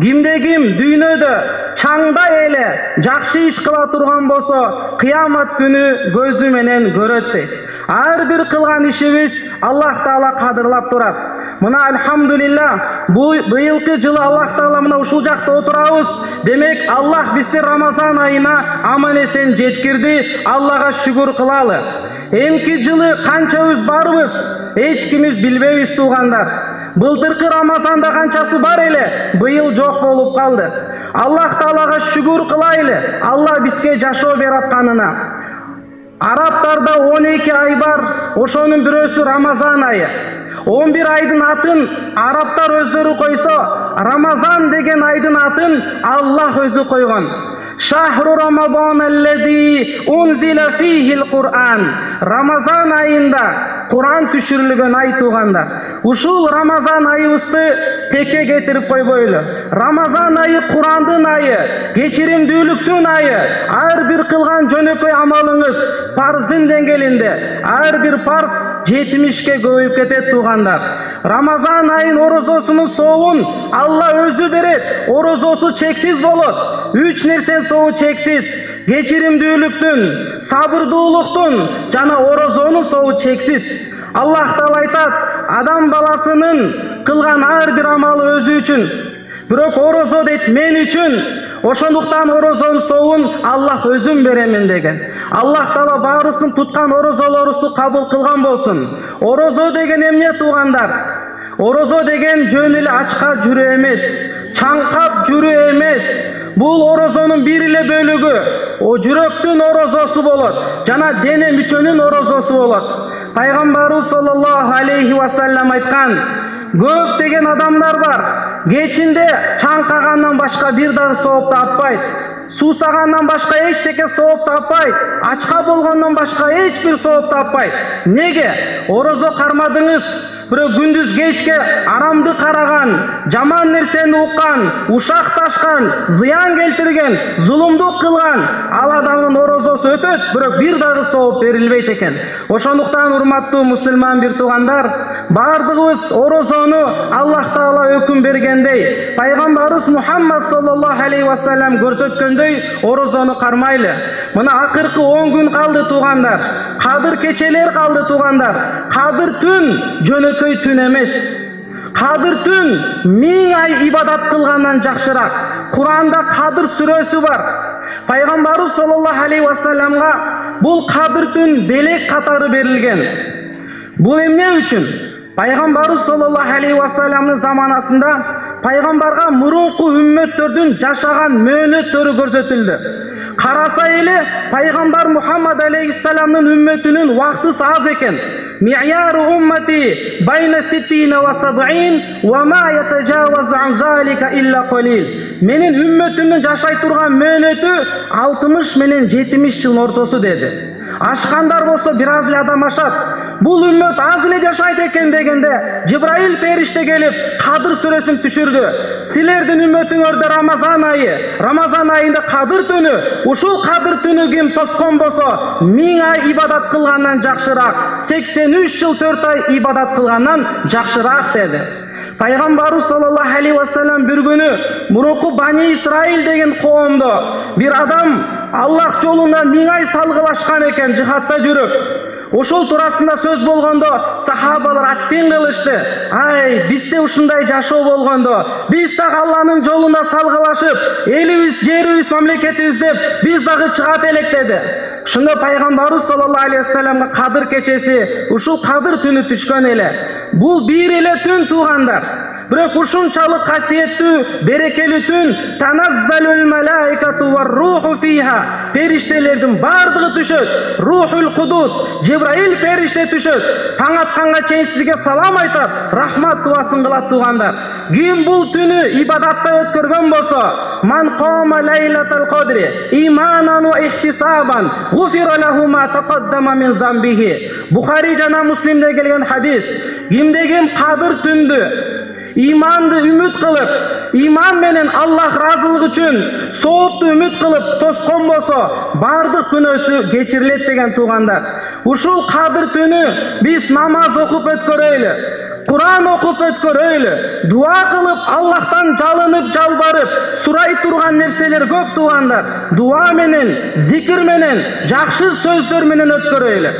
Кимде-ким дүйнөдө чаңда эле жакшы иш кыла турган болсо, кыямат күнү көзү менен көрөт дейт. Ар бир кылган ишибиз Аллах Таала кадырлап турат. Мына альхамдулилlah, быйылкы жылы Аллах Таала мына ушул жакта отурабыз. Демек Аллах бизди Рамазан айына аман-эсен жеткирди. Аллага шүгүр кылалы. Эмки жылы канчабыз барбыз, эч кимиз билбейбиз туугандар. Былтыркы Рамазанда канчасы бар эле, быйыл жок болуп калды. Аллах Таалага шүгүр кылайлы, Алла бизге жашоо бератканына. Арабтарда 12 ай бар, ошонун бирөөсү Рамазан айы. 11 айдын атын арабтар өздөрү койсо, Рамазан деген айдын атын Аллах өзү койгон. Шахру Рамазан аллази унзила фихил Кур'ан. Рамазан айында Кур'ан түшүрүлгөн ай туугандар. Ушул Рамазан айыбызды теке кетирип койбойлу. Рамазан айы Кур'андын айы, кечиримдүүлүктүн айы. Ар бир кылган жөнөкөй амалыңыз парздын деңгээлинде, ар бир парз 70ке көбөйүп кетет туугандар. Рамазан айын орозосунун соовун Алла өзү берет. Орозосу чексиз болот. 3 нерсенин соову чексиз. Кечиримдүүлүктүн, сабырдуулуктун жана орозонун соову чексиз. Аллах Таала айтат, адам баласынын кылган ар бир амалы өзү үчүн. Бирок орозо дейт мен үчүн. Ошондуктан орозонун соовун Аллах өзүм беремин деген. Аллах Таала баарыбыздын туткан орозолорубузду кабыл кылган болсун. Орозо деген эмне туугандар? Орозо деген жөн эле ачка жүрүү эмес, чаңкап жүрүү эмес. Бул орозонун бир эле бөлүгү, о жүрөктүн орозосу болот, жана дене мүчөнүн орозосу болот. Пайгамбарыбыз саллаллаху алейхи ва саллям айткан, көп деген адамдар бар. Кечинде чаңкагандан башка бир дагы сооп таппайт. Суусагандан башка эчтеке сооп таппайт. Ачка болгондон башка эч бир сооп таппайт. Неге? Орозо кармадыңыз. Бирок күндүз кечке арамды караган, жаман нерсени уккан, ушак ташкан, зыян келтирген, зулумдук кылган, ал адамдын орозосу өтөт, бирок бир дагы сооп берилбейт экен. Ошондуктан урматтуу мусулман бир туугандар, бардыгыбыз орозону Аллах Таала өкүм бергендей, пайгамбарыбыз Мухаммад саллаллаху алейхи ва саллям көрсөткөндөй орозону кармайлы. Мына акыркы 10 күн калды туугандар. Кадыр кечелер калды туугандар. Кадыр түн жөнөкөй түн эмес. Кадыр түн 1000 ай ибадат кылгандан жакшыраак. Куранда Кадыр сүрөсү бар. Пайгамбарыбыз саллаллаху алейхи ва саллямга бул Кадыр түн белек катары берилген. Бул эмне үчүн? Пайгамбарыбыз саллаллаху алейхи ва саллямдын заманасында пайгамбарга мурунку үммөттөрдүн жашаган мөөнөттөрү көрсөтүлдү. Караса эле пайгамбар Мухаммад алейхиссаламдын үммөтүнүн вактысы аз экен. Ми'яру уммати байна 60 ва 70 ва ма ятажавазу ан залика илля қалил. Менин үммөтүмдүн жашай турган мөөнөтү 60 менен 70 жыл ортосу деди. Ашкандар болсо бир аз эле адам ашат. Бул үммөт аз эле жашайт экен дегенде Жибраил периште келип Кадыр сүрөсүн түшүрдү. Силердин үммөтүңөрдө Рамазан айында Кадыр түнү, ушул Кадыр түнү ким тоскон болсо 1000 ай ибадат кылгандан жакшыраак, 83 жыл 4 ай ибадат кылгандан жакшыраак деди. Пайгамбарыбыз саллаллаху алейхи ва саллям бир күнү мурунку Бани Исраил деген коомдо бир адам Аллах жолунда 1000 ай салгылашкан экен жихадта жүрүп. Ошол туурасында сөз болгондо сахабалар аттен кылышты. Ай, бизде ушундай жашоо болгондо, биз так Алланын жолунда салгылашып, элибиз, жерибиз, мамлекетибиз деп биз дагы чыгат элек деди. Шунда пайгамбарыбыз саллаллаху алейхи ва саллямга Кадыр кечеси, ушул Кадыр түнү түшкөн эле. Бул бир эле түн туугандар. Бирок ушунчалык касиеттүү, берекелүү түн танаzzalul malaikatu var ruhu fiha. Периштелердин бардыгы түшөт. Рухул Кудус, Жебраил периште түшөт. Таң атканга чейин сизге салам айтат, рахмат дуасын кылат туугандар. Ким бул түнү ибадатта өткөргөн болсо, ман қама лайлатал қадри иманан ва ихтисабан гуфира лаху ма тақаддама мин замбихи. Бухари жана Муслимде келген хадис. Кимдегим кадыр түндү иманды үмүт кылып, иман менен Аллах разылыгы үчүн соопту үмүт кылып тоскон болсо, бардык күнөөсү кечирилет деген туугандар. Ушул кадыр түнү биз намаз окуп өткөрөйлү, Кур'ан окуп өткөрөйлү, дуа кылып, Аллахтан жалынып, жалбарып, сурай турган нерселер көп туугандар. Дуа менен, зикир менен, жакшы сөздөр менен өткөрөйлү.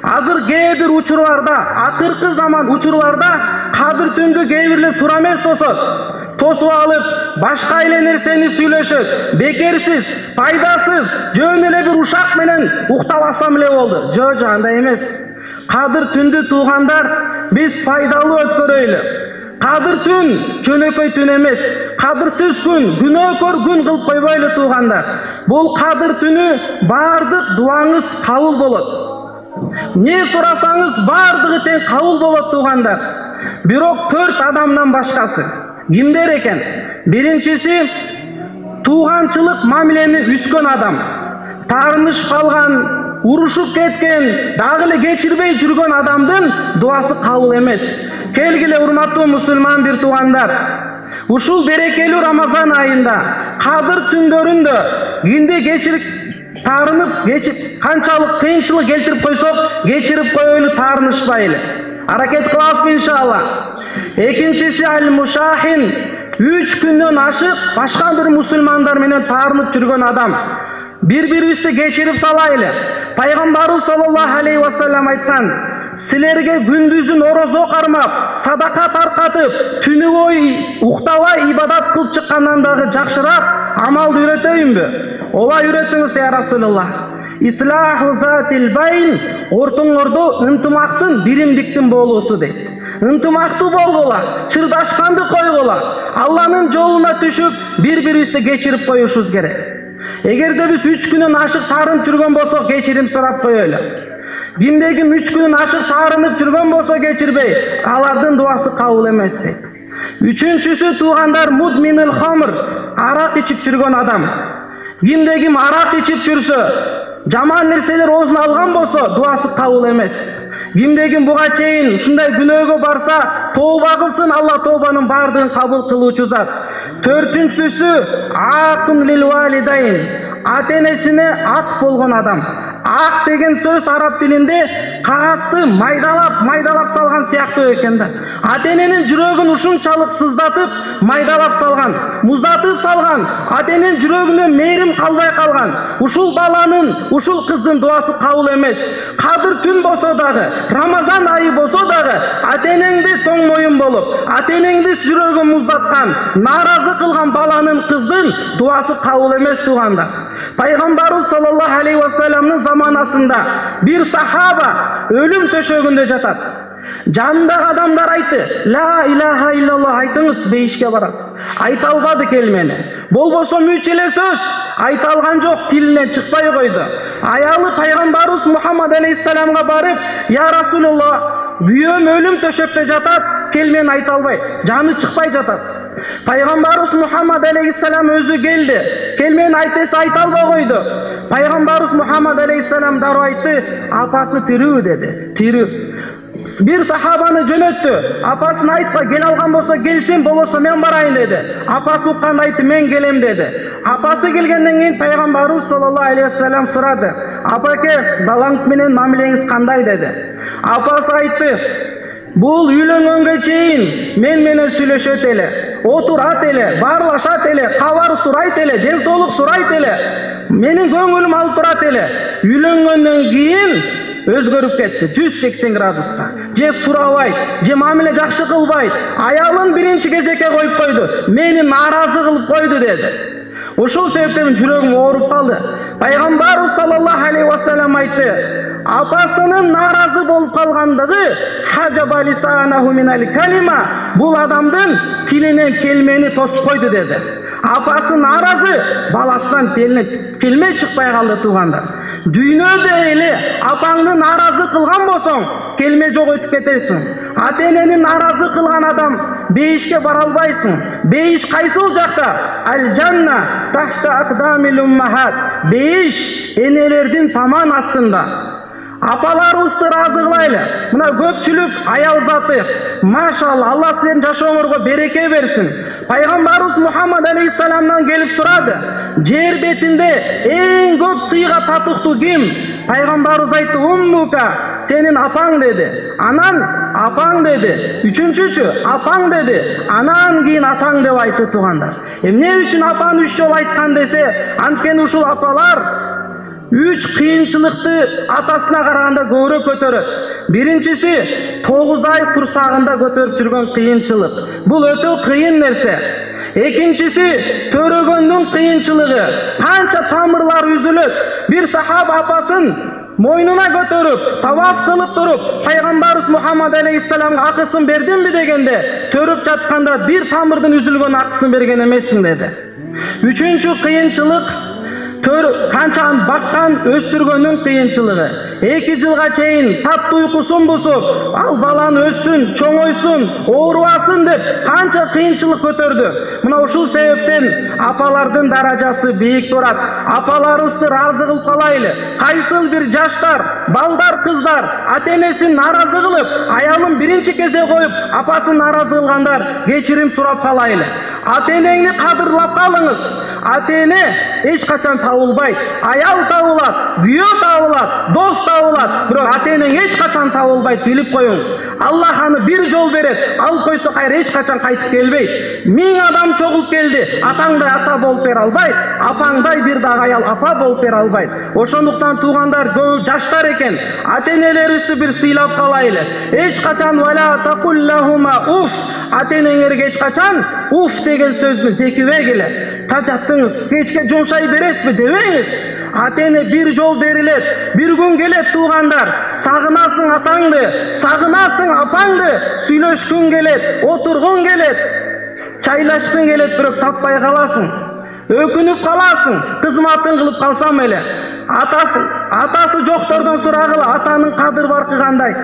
Азыр кээ бир учурларда, акыркы заман учурларда кадыр түндү кээ бирлер тура эмес тосот. Тосуп алып, башка эле нерсени сүйлөшөт. Бекерсиз, пайдасыз, жөн эле бир ушак менен уктап алсам эле болду. Жок, андай эмес. Кадыр түндү туугандар, биз пайдалуу өткөрөйлү. Кадыр түн жөнөкөй түн эмес. Кадырсыз күн, күнөөкөр күн кылып койбойлу туугандар. Бул кадыр түнү бардык дуаңыз кабыл болот. Не сурасаңыз бардыгы тең кабыл болот туугандар. Бирок 4 адамдан башкасы. Кимдер экен? Биринчиси тууганчылык мамилени үскөн адам. Таарынышып калган, урушуп кеткен, дагы эле кечирбей жүргөн адамдын дуасы кабыл эмес. Келгиле урматтуу мусулман бир туугандар. Ушул берекелүү Рамазан айында, кадыр түндөрүндө кимди кечирип таарынып, канчалык кыйынчылык келтирип койсок, кечирип коелу, таарынышпайлы. Аракет кылабыз иншалла. Экинчиси ал-мушахин, 3 күндөн ашык башка бир мусулмандар менен таарынып жүргөн адам. Bir-birimizni geçirip salaylı. Peygamberimiz sallallahu aleyhi ve sellem aytkan, sizlerge gündüzün orozo karmap, sadaka tarkatıp, tünü boyu uktavay ibadat kılıp çıkkandan dağı jakşırak amal üreteyim mi? Ola üretiniz ya Resulullah. İslahu zatil bayn, ortuңордо ынтымактын, биримдиктин болуусу дейт. Ынтымактуу болгула, чырдашканды койгула, Алланын жолуна түшүп, bir-birimizni geçirip коюшубуз керек. Эгерде биз 3 күнөн ашык таарынып жүргөн болсок, кечирим сурап коелу. Кимдегим 3 күнөн ашык таарынып жүргөн болсо, кечирбей, алардын дуасы кабыл эмес дейт. Үчүнчүсү туугандар мудминул хамр, арак ичип жүргөн адам. Кимдегим арак ичип жүрсө, жаман нерселер оозуна алган болсо, дуасы кабыл эмес. Кимдегим буга чейин ушундай күнөөгө барса, тооба кылсын, Алла тообанын бардыгын кабыл кылуучу зат. Төртүнчүсү акын лил валидайн, ата-энесине ак болгон адам. Ак деген сөз араб тилинде кагазды майдалап салган сыяктуу экен да. Ата-эненин жүрөгүн ушунчалык сыздатып, майдалап салган, муздатып салган, ата-эненин жүрөгүнө мээрим калбай калган. Ушул баланын, ушул кыздын дуасы кабыл эмес. Кадыр түн болсо дагы, Рамазан айы болсо дагы, ата-энеңди тоң моюн болуп, ата-энеңди жүрөгүн муздаткан, наразы кылган баланын, кыздын дуасы кабыл эмес туугандар. Пайгамбарыбыз саллаллаху алейхи ва салламдын заманасында bir сахаба өлүм төшөгүндө жатат. Жанындагы адамдар айтты: "Ла илаха иллаллах айтыңыз, бейишке барасыз." Айта албады келмени. Болбосо үч эле сөз айта алган жок, тилинен чыкпай койду. Аялы пайгамбарыбыз Мухаммад алейхиссаламга барып: "Я Расулуллах, күйөөм өлүм төшөктө жатат, келмени айта албайт, жаны чыкпай жатат." Пайгамбарыбыз Мухаммад алейхиссалам өзү келди. Келмени айт десе айта албай койду. Пайгамбарыбыз Мухаммад алейхиссалам дароо айтты: "Апасы тирүү" деди. Тирүү. Bir сахабаны жөнөттү. Апасын айтпа, кел алган болсо келсин, болбосо мен барайын деди. Апасы укканда айтты: "Мен келем" деди. Апасы келгенден кийин пайгамбарыбыз саллаллаху алейхи ва саллям сурады: "Апаке, балаңыз менен мамилеңиз кандай?" деди. Апасы айтты: "Бул үйлөнгөнгө чейин мен менен сүйлөшөт эле, отурат эле, баарлашат эле, кабар сурайт эле, ден соолук сурайт эле, менин көңүлүм алып турат эле. Үйлөнгөндөн кийин өзгөрүп кетти 180 градуска. Же сурабайт, же мамиле жакшы кылбайт, аялын биринчи кезекке коюп койду, мени нааразы кылып койду" деди. Ошол себептен жүрөгүм ооруп калды. Пайгамбарыбыз саллаллаху алейхи ва саллям айтты: апасынын наразы болуп калгандыгы хажаба лисанаһу минал калима, бул адамдын тилинен келмени тосуп койду деди. Апасы наразы, баласынан келме чыкпай калды туугандар. Дүйнөдө эле апаңды наразы кылган болсоң, келме жок өтүп кетесиң. Ата-энени наразы кылган адам бейишке бара албайсың. Бейиш кайсыл жакта? Аль-жанна тахта акдамил уммахат. Бейиш энелердин таман астында. Апаларыбызды разы кылайлы. Мына көпчүлүк аял заты, машалла, Алла силердин жашооңорго береке берсин. Пайгамбарыбыз Мухаммад алейхиссаламдан келип сурады. Жер бетинде эң көп сыйга татыктуу ким? Пайгамбарыбыз айтты: уммука, сенин апаң деди. Анан апаң деди. Үчүнчүсү апаң деди. Анан кийин атаң деп айтты туугандар. Эмне үчүн апаны 3 жолу айткан десе, анткени ушул апалар 3 кыйынчылыкты атасына караганда көбүрөөк көтөрөт. Биринчиси 9 ай курсагында көтөрүп жүргөн кыйынчылык. Бул өтө кыйын нерсе. Экинчиси төрөгөндүн кыйынчылыгы. Канча тамырлар үзүлөт. Бир сахаба апасын мойнуна көтөрүп, таваф кылып туруп, пайгамбарыбыз Мухаммад алейхиссаламга акысын бердимби дегенде, төрүп жатканда бир тамырдын үзүлгөн акысын берген эмессиң деди. Үчүнчү кыйынчылык канчаны баккан өстүргөндүн кыйынчылыгы. 2 жылга чейин таптуу уйкусун бузуп, ал баланы өссүн, чоңойсун, оорубасын деп канча кыйынчылык көтөрдү. Мына ушул себептен апалардын даражасы бийик турат. Апаларыбызды разы кылып калайлы. Кайсыл бир жаштар, балдар, кыздар ата-энесин наразы кылып, аялын биринчи кезде коюп, апасын наразы кылгандар кечирим сурап калайлы. Ата-энеңди кадырлап калыңыз. Ата-эне эч качан табылбайт. Аял табылат, күйөө табылат, дос табылат. Бирок ата-энең эч качан табылбайт, билип коюңуз. Аллах аны бир жол берет, ал койсо кайра эч качан кайтып келбейт. 1000 адам чогулуп келди, атаңдай ата болуп бере албайт, апаңдай бир дагы аял апа болуп бере албайт. Ошондуктан туугандар көбү жаштар экен, ата-энелерибизди бир сыйлап калайлы. Эч качан вала тaqul-lahuma уф, ата-энеңерге эч качан уф деген сөздү зекибей эле. Тажаттыңыз, кечке жумшай бересизби дебеңиз. Ата-эне бир жол берилет, бир күн келет туугандар, сагынасың атаңды, сагынасың апаңды, сүйлөшкүң келет, отургуң келет, чайлашкың келет, бирок таппай каласың. Өкүнүп каласың, кызматын кылып калсам эле. Атасы жоктордон сурагыла, атанын кадыр баркы кандай?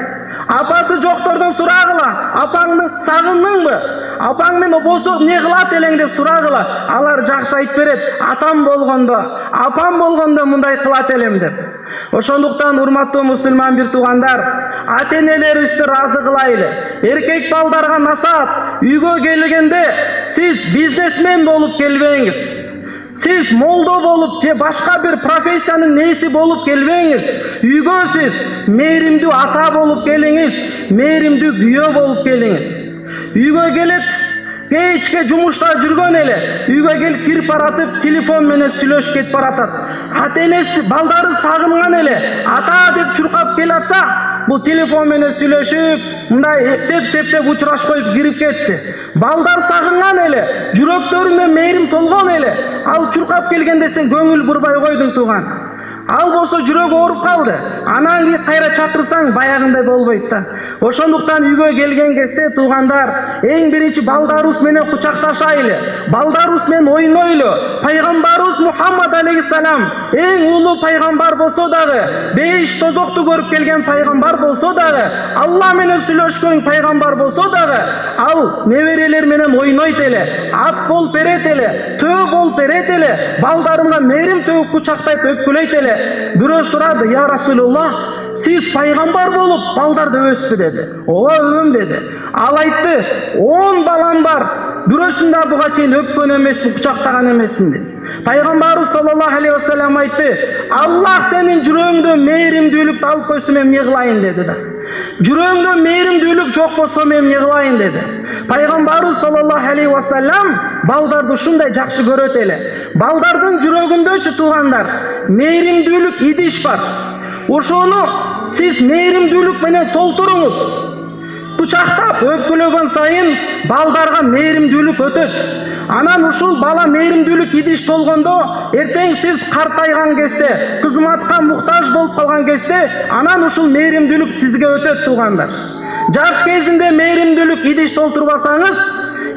Апасы жоктордон сурагыла, апаңды сагындыңбы? Апаң мен болсо эмне кылат элең деп сурагыла. Алар жакшы айтып берет, атам болгондо, апам болгондо мындай кылат элем деп. Ошондуктан урматтуу мусулман бир туугандар, ата-энелерибизди разы кылайлы. Эркек балдарга насаат, үйгө келгенде сиз бизнесмен болуп келбеңиз. Siz moldo bolup же башка бир профессиянын нээси болуп келбеңиz. Үйгө сиz мээримдүү ата болуп келиңиз, мээримдүү күйөө болуп келиңиз. Үйгө келет, кечке жумушта жүргөн эле, үйгө келип кирип баратып, телефон менен сүйлөшүп кетип баратат. Ата-энеси балдары сагынган эле, ата деп чуркап келатса, бул телефон менен сүйлөшүп, мындай эптеп-септеп учурашып коюп кирип кетти. Балдар сагынган эле, жүрөктөрүнө мээрим толгон эле. Ал чуркап келгенде сен көңүл бурбай койдуң тууган. Ал болсо жүрөгү ооруп калды. Анан кийин кайра чакырсаң баягындай болбойт да. Ошондуктан үйгө келген кезде туугандар, эң биринчи балдарыбыз менен кучакташайлы. Балдарыбыз менен ойнойлу. Пайгамбарыбыз Мухаммад алейхиссалам эң улуу пайгамбар болсо дагы, бейиш тозокту көрүп келген пайгамбар болсо дагы, Алла менен сүйлөшкөн пайгамбар болсо дагы, ал неберелер менен ойнойт эле, ат болуп берет эле, төө болуп берет эле, балдарымга мээрим төгүп кучактайт, өпкүлөйт эле. Бирөө сурады: "Я Расулуллах, сиз пайгамбар болуп балдарды өспү?" деди. "Ооба, өбөм" деди. Ал айтты: "10 балам бар, бирөөсүн да буга чейин өпкөн эмесмин, кучактаган эмесмин" деди. Пайгамбарыбыз саллаллаху алейхи вассалам айтты: "Аллах сенин жүрөгүңдө мээримдүүлүктү алып койсо мен эмне кылайын" деди да. Жүрөгүңдө мээримдүүлүк жок болсо мен эмне кылайын деди. Пайгамбарыбыз саллаллаху алейхи вассалам балдарды ушундай жакшы көрөт эле. Балдардын жүрөгүндөчү туугандар, мээримдүүлүк идиш бар. Ошону сиз мээримдүүлүк менен толтуруңуз. Кучактап, өпкүлөгөн сайын балдарга мээримдүүлүк өтөт. Анан ушул бала мээримдүүлүк идиш болгондо, эртең сиз картайган кезде, кызматка муктаж болуп калган кезде, анан ушул мээримдүүлүк сизге өтөт туугандар. Жаш кезинде мээримдүүлүк идиш толтурбасаңыз,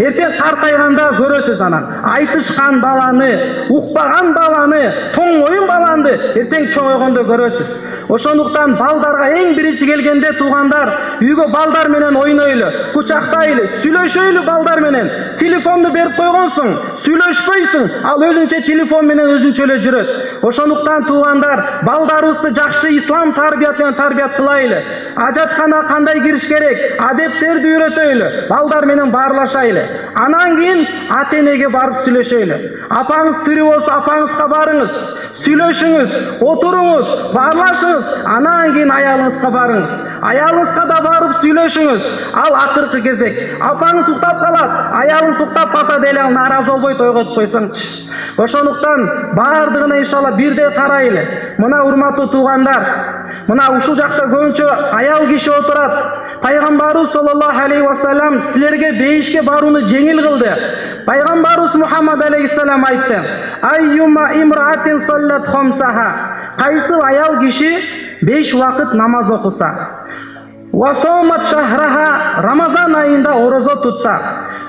эртең картайганда көрөсүз анан. Айтышкан баланы, укпаган баланы, тоңоюн баланы эртең чоңойгондо көрөсүз. Ошондуктан балдарга эң биринчи келгенде туугандар, үйгө балдар менен ойнойлу, кучактайлы, сүйлөшөйлү балдар менен. Телефонду берип койгонсуң, сүйлөшпөйсүң, ал өзүнчө телефон менен өзүнчө эле жүрөт. Ошондуктан туугандар, балдарыбызды жакшы ислам тарбият менен тарбият кылайлы. Ажаткана кандай кириш керек, адептерди үйрөтөйлү, балдар менен баарлашайлы. Анан кийин ата-энеге барып сүйлөшөйлү. Апаңыз тирүү болсо апаңызга барыңыз, сүйлөшүңүз, отуруңуз, баарлашыңыз. Анан кийин аялыңызга барыңыз. Аялыңызга да барып сүйлөшүңүз. Ал акыркы кезек. Апаңыз уктап калат, аялыңыз уктап калса деле ал нааразы болбойт, ойготуп койсоңчу. Ошондуктан бардыгына иншалла бирдей карайлы. Мына урматтуу туугандар, мына ушул жакта көбүнчө аял киши отурат. Пайгамбарыбыз саллаллаху алейхи ва саллям силерге бейишке барууну жеңил кылды. Пайгамбарыбыз Мухаммад алейхиссалам айтты: "Айюма имраатин саллат хамсаха." Кайсыл аял киши 5 вакыт намаз окуса, ва сомат шахраха, Рамазан айында орозо тутса.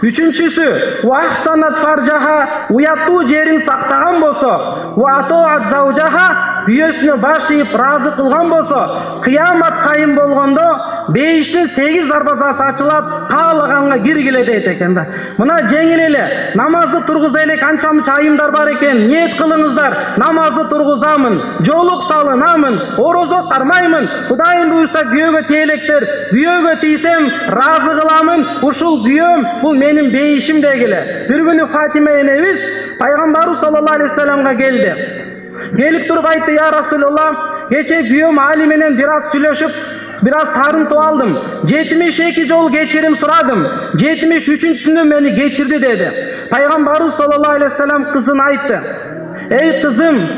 Үчүнчүсү, ва ахсанат фаржаха, уяттуу жерин сактаган болсо, ва атоат заужаха, күйөөсүнө баш ийип ыраазы кылган болсо, кыямат кайым болгондо бейиштин 8 дарбазасы ачылат, каалаганга киргиле дейт экен да. Мына жеңил эле, намазды тургуза элек, анча мынча айымдар бар экен, ниет кылыңыздар, намазды тургузамын, жолук салынамын, орозо кармаймын, Кудайым буйрса күйөөгө тиелектер, күйөөгө тийсем ыраазы кыламын, ушул күйөөм бул менин бейишим дегиле. Бир күнү Фатима энебиз Пайгамбарыбыз саллаллаху алейхи ва салламга келди. Келип туруп айтты: "Я Расулуллах, кече күйөөм Али менен бир аз сүйлөшүп, бир аз тарынтып алдым. 72 жол кечирим сурадым. 73-сүндө мени кечирди" деди. Пайгамбарыбыз саллаллаху алейхи ва саллям кызына айтты: "Эй кызым,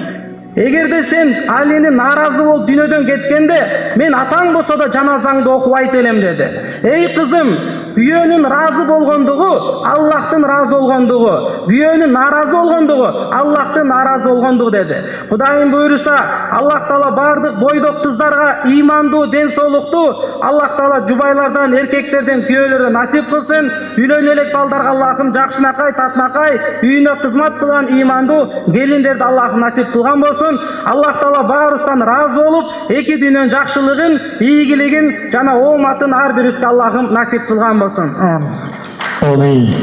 эгерде сен Алини нааразы болуп дүйнөдөн кеткенде, мен атаң болсо да жаназаңды окуп айт элем" деди. Эй кызым, күйөөнүн ыраазы болгондугу Аллахтын ыраазы болгондугу, күйөөнүн нааразы болгондугу Аллахтын нааразы болгондугу деди. Кудайым буйруса, Аллах Таала бардык бойдок кыздарга ыймандуу, ден соолуктуу, Аллах Таала жубайлардан, эркектерден, күйөөлөрдөн насип кылсын. Үйлөнө элек балдарга Аллахым жакшынакай, татынакай, үйүнө кызмат кылган ыймандуу келиндерди Аллахым насип кылган болсун. Аллах Таала баарыбыздан ыраазы болуп, эки дүйнөнүн жакшылыгын, ийгилигин жана ооматын ар бирибизге Аллахым насип кылган болсун. Амин.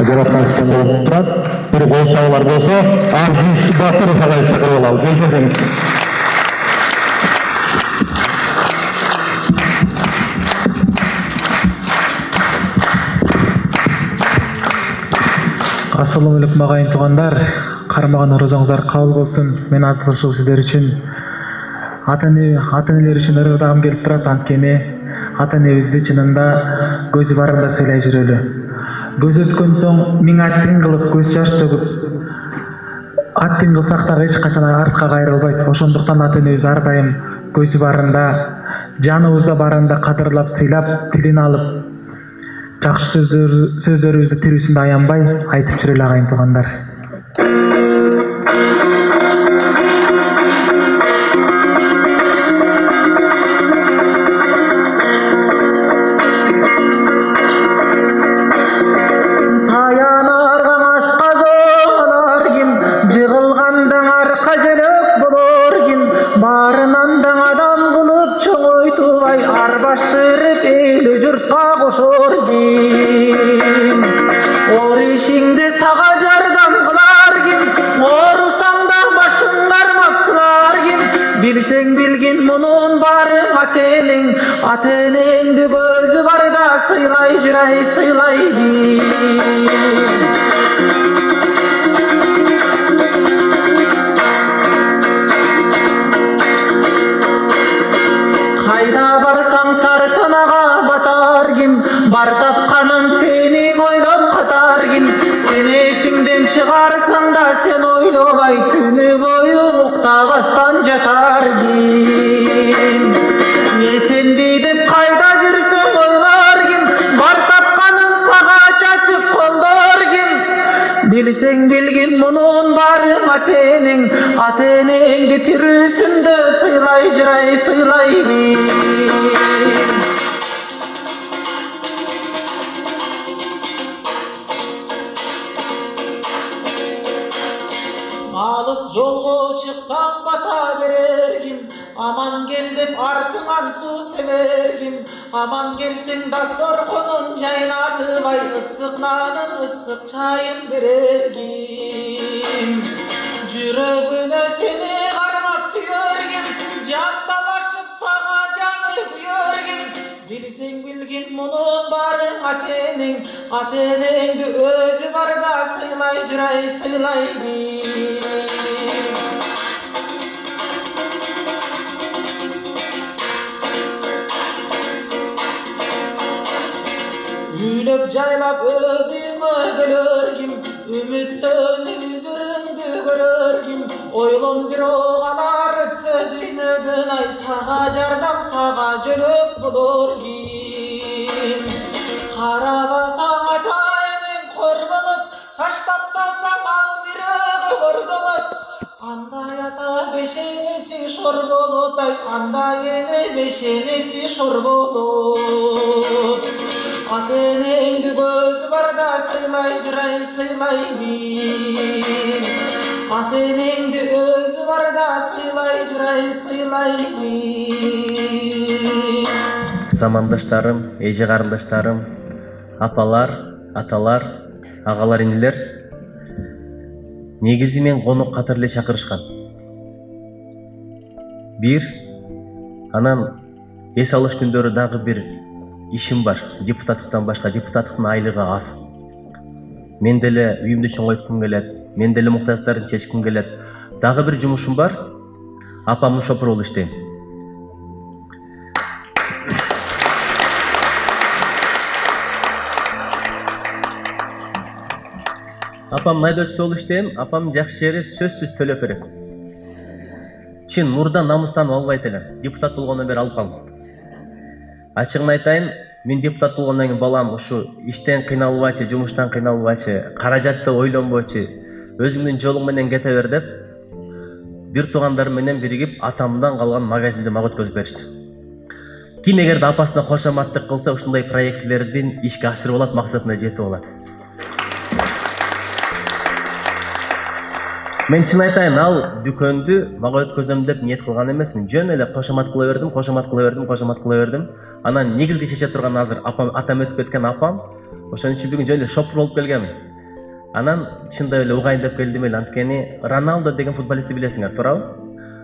Жаратқан істен болып тұрады. Бір болшағылар болса, Арзиз Батыров ағай шақырып алалы. Келгендеңіз. Ассалаумағалейкум ағайын туғандар, қармаған оразаңыздар қабыл болсын. Мен азықты сіздер үшін, ата-енелер үшін ырғырдағым келіп тұрады. Анткени ата-энебизди чынында көзү барында сыйлай жүрөлү. Көз өткөн соң миң аттин кылып, көз жаш төгүп, аттин кылсак дагы эч качан артка кайрылбайт. Ошондуктан ата-энебиз ар дайым көзү барында, жаныбызда барында кадырлап, сыйлап, тилин алып, жакшы сөздөрүбүздү тирүүсүндө аянбай айтып жүрөлү ағайын туғандар. Bilsең билгин мунун бары ата-энеңди көзү барда сыйлай жүрай, сыйлай Кайда барсаң сары санага батар ким, бар тапканын сенин ойлоп катар ким, сен эсиңден чыгарсаң да сен ойлобай күнү бою уктабастан жатар ким. Не сенди деп кайда жүрсөң ойлар ким, бар тапканын сага ата-энеңди тирүүсүндө сыйлай жүрөй, сыйлай бер. Алыс жолго чыксаң бата берергим, аман кел деп артыңан суу себергим. Аман келсең дасторконун жайнатыбай, ысык нанын ысык чайын берергим. Жүрөгүнө сени кармап түйөргим, жанталашып сага жаны күйөргим. Билсең билгин мунун барын ата-энеңди өзү барда сыйлай жүрөй, сыйлай бер. Үйлөп жайлап өзүңө бөлөргим, үмүттөн үзүрүңдү көрөргим. Ойлон бирок алар өтсө дүйнөдөн, ай сага жардам, сага жөлөк болоргим. Карабасаң ата-энең корбонот, таштап салсаң ал бирөөгө кордонот. Андай ата бешенеси шор болот, ай андай эне бешенеси шор болот. Ата-энеңди көзү барда сыйлай жүрөй, сыйлай бер. Ата-энеңди өзү барда сыйлай жүрөй, сыйлай бер. Замандаштарым, эже карындаштарым, апалар, аталар, агалар, инилер, негизи мен конок катары эле чакырышкан. Бир, анан эс алыш күндөрү дагы бир ишим бар. Депутаттыктан башка, депутаттыктын айлыгы аз. Мен деле үйүмдү чоңойткум келет, мен деле муктаждарын чечким келет. Дагы бир жумушум бар. Апамдын шопуру болуп иштейм. Апам найдоочусу болуп иштейм. Апамдын жакшы жери сөзсүз төлөп берет. Чын нурдан намыстанып албайт элем. Депутат болгондон бери алып калдым. Ачыгын айтайын, мен депутат болгондон кийин балам ушу иштен кыйналбачы, жумуштан кыйналбачы, каражатты ойлонбочу, өзүңдүн жолуң менен кете бер деп, бир туугандарым менен биригип атамдан калган магазинди мага өткөзүп беришти. Ким эгерде апасына кошоматтык кылса, ушундай проектлердин ишке ашырып алат, максатына жетип алат. Мен чын айтайын, ал дүкөндү мага өткөзөм деп ниет кылган эмесмин. Жөн эле кошомат кыла бердим. Анан негизги чече турган азыр атам өтүп кеткен апам. Ошон үчүн бүгүн жөн эле шопур болуп келгенмин. Анан чындап эле угайын деп келдим эле, анткени Роналдо деген футболистти билесиңер, туурабы?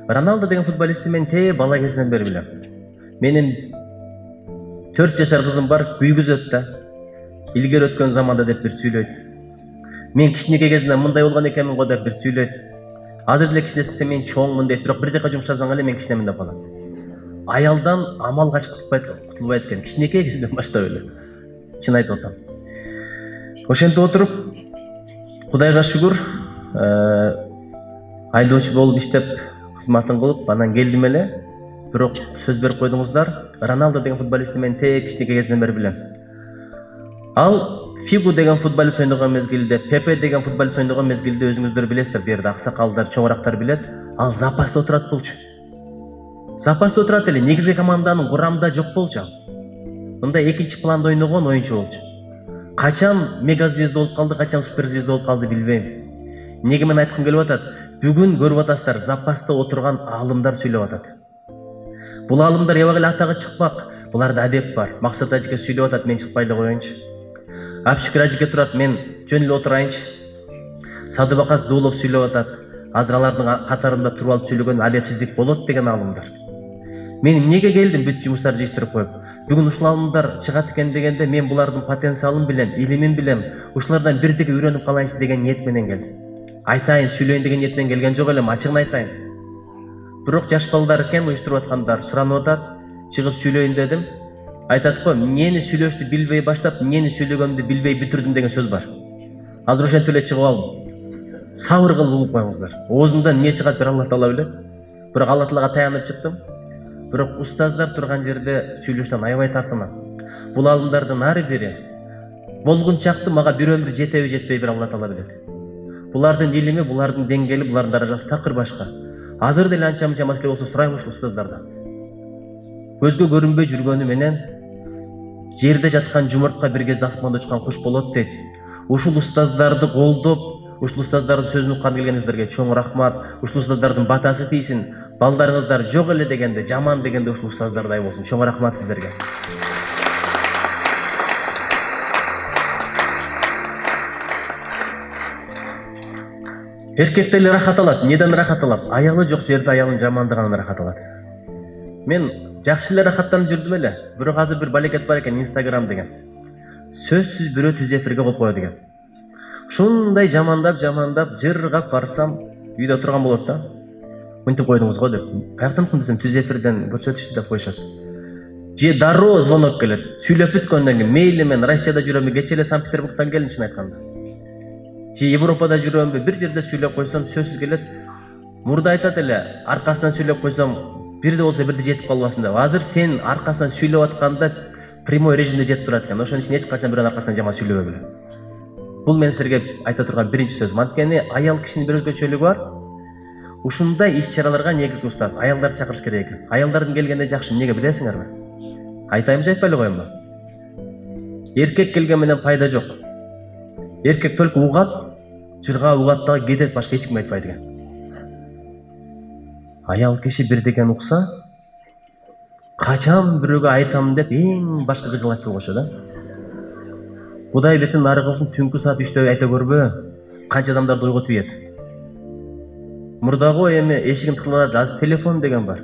Роналдо деген футболистти мен бала кезинен бери билем. Менин 4 жашар кызым бар, күйгүзөт да. Илгери өткөн заманда деп бир сүйлөйт. Мен кичинекей кезинде мындай болгон экенмин го деп бир сүйлөйт. Азыр деле кичинесинде мен чоңмун дейт, бирок бир жака жумшасаң эле мен кичинемин деп калат. Аялдан амал качып кутулбайт экен, кичинекей кезинен баштап эле. Чын айтып атам. Ошентип отуруп, Кудайга шүгүр, айдоочу болуп иштеп, кызматын кылып, анан келдим эле. Бирок сөз берип койдуңуздар, Роналдо деген футболистти мен кичинекей кезинен бери билем. Ал Фигу деген футболист ойногон мезгилде, Пепе деген футболист ойногон мезгилде өзүңүздөр билесиздер, бу жерде аксакалдар, чоңурактар билет. Ал запаста отурат болчу. Запаста отурат эле, негизги команданын курамында жок болчу ал. Мындай экинчи планда ойногон оюнчу болчу. Качан мегазвезда болуп калды, качан суперзвезда болуп калды билбейм. Эмнеге мен айткым келип атат? Бүгүн көрүп атасыздар, запаста отурган аалымдар сүйлөп атат. Бул аалымдар эбак эле атагы чыкпак. Буларда адеп бар. Максат ажыке сүйлөп атат, мен чыкпай эле коеюнчу. Апшыкыр ажыке турат, мен жөн эле отурайынчы. Садыбакас Дуулов сүйлөп атат. Азыр алардын катарында туруп алып сүйлөгөн адепсиздик болот деген аалымдар. Мен эмнеге келдим бүт жумуштарды жыйыштырып коюп? Бүгүн ушул аалымдар чыгат экен дегенде мен булардын потенциалын билем, илимин билем. Ушулардан бирдеге үйрөнүп калайынчы деген ниет менен келдим. Айтайын, сүйлөйүн деген ниет менен келген жок элем, ачыгын айтайын. Бирок жаш балдар экен, уюштуруп аткандар суранып атат, чыгып сүйлөйүн дедим. Айтат го, эмнени сүйлөштү билбей баштап, эмнени сүйлөгөмдү билбей бүтүрдүм деген сөз бар. Азыр ошентип эле чыгып алдым. Сабыр кылып угуп коюңуздар. Оозумдан эмне чыгат бир Алла Таала билет. Бирок Алла Таалага таянып чыктым. Бирок устаздар турган жерде сүйлөштөн аябай тартынам. Бул аалымдардын ар бири болгон чакты мага бир өмүр жетеби жетпей бир Алла Таала билет. Булардын илими, булардын деңгээли, булардын даражасы такыр башка. Азыр деле анча-мынча маселе болсо сурайм ушул устаздардан. Көзгө көрүнбөй жүргөнү менен жерде жаткан жумуртка бир кезде асманда учкан куш болот дейт. Ушул устаздарды колдоп, ушул устаздардын сөзүн уккан келгениңиздерге чоң рахмат. Ушул устаздардын батасы тийсин. Балдарыңыздар жок эле дегенде, жаман дегенде ушул устаздардай болсун. Чоң рахмат сиздерге. Эркек деле рахат алат. Неден рахат алат? Аялы жок жерде аялын жамандыгынан рахат алат. Мен жакшы эле рахаттанып жүрдүм эле. Бирок азыр бир балекет бар экен, Instagram деген. Сөзсүз бирөө түз эфирге коюп коет экен. Шундай жамандап, жыргап барсам, үйдө турган болот да. Мынтип койдуңуз го деп. Каяктан десем түз эфирден көрсөтүштү деп коюшат. Же дароо звонок келет. Сүйлөп бүткөндөн кийин мейли мен Россияда жүрөмбү, кече эле Санкт-Петербургдан келдим чын айтканда. Же Европада жүрөмбү, бир жерде сүйлөп койсом сөзсүз келет. Мурда айтат эле, аркасынан сүйлөп койсом бирде болсо бирде жетип калбасын деп. Азыр сен аркасынан сүйлөп атканда прямой режимде жетип турат экен. Ошон үчүн эч качан бирөөнүн аркасынан жаман сүйлөбөгүлө. Бул мен силерге айта турган биринчи сөз. Анткени аял кишинин бир өзгөчөлүгү бар. Ушундай иш-чараларга негизги устаз аялдарды чакырыш керек экен. Аялдардын келгенде жакшы, эмнеге билесиңерби? Айтайм же айтпай эле коеюнбу? Эркек келген менен пайда жок. Эркек только угат, жырга угат да кетет, башка эч ким айтпайт экен. Аял киши бир деген укса, качан бирөөгө айтам деп эң башка кыжылачыл кошо да. Кудай бетин нары кылсын, түнкү саат 3-тө айта көрбө. Канча адамдарды ойготуп ийет. Мурдагы эми эшигин тыкылат, азыр телефон деген бар.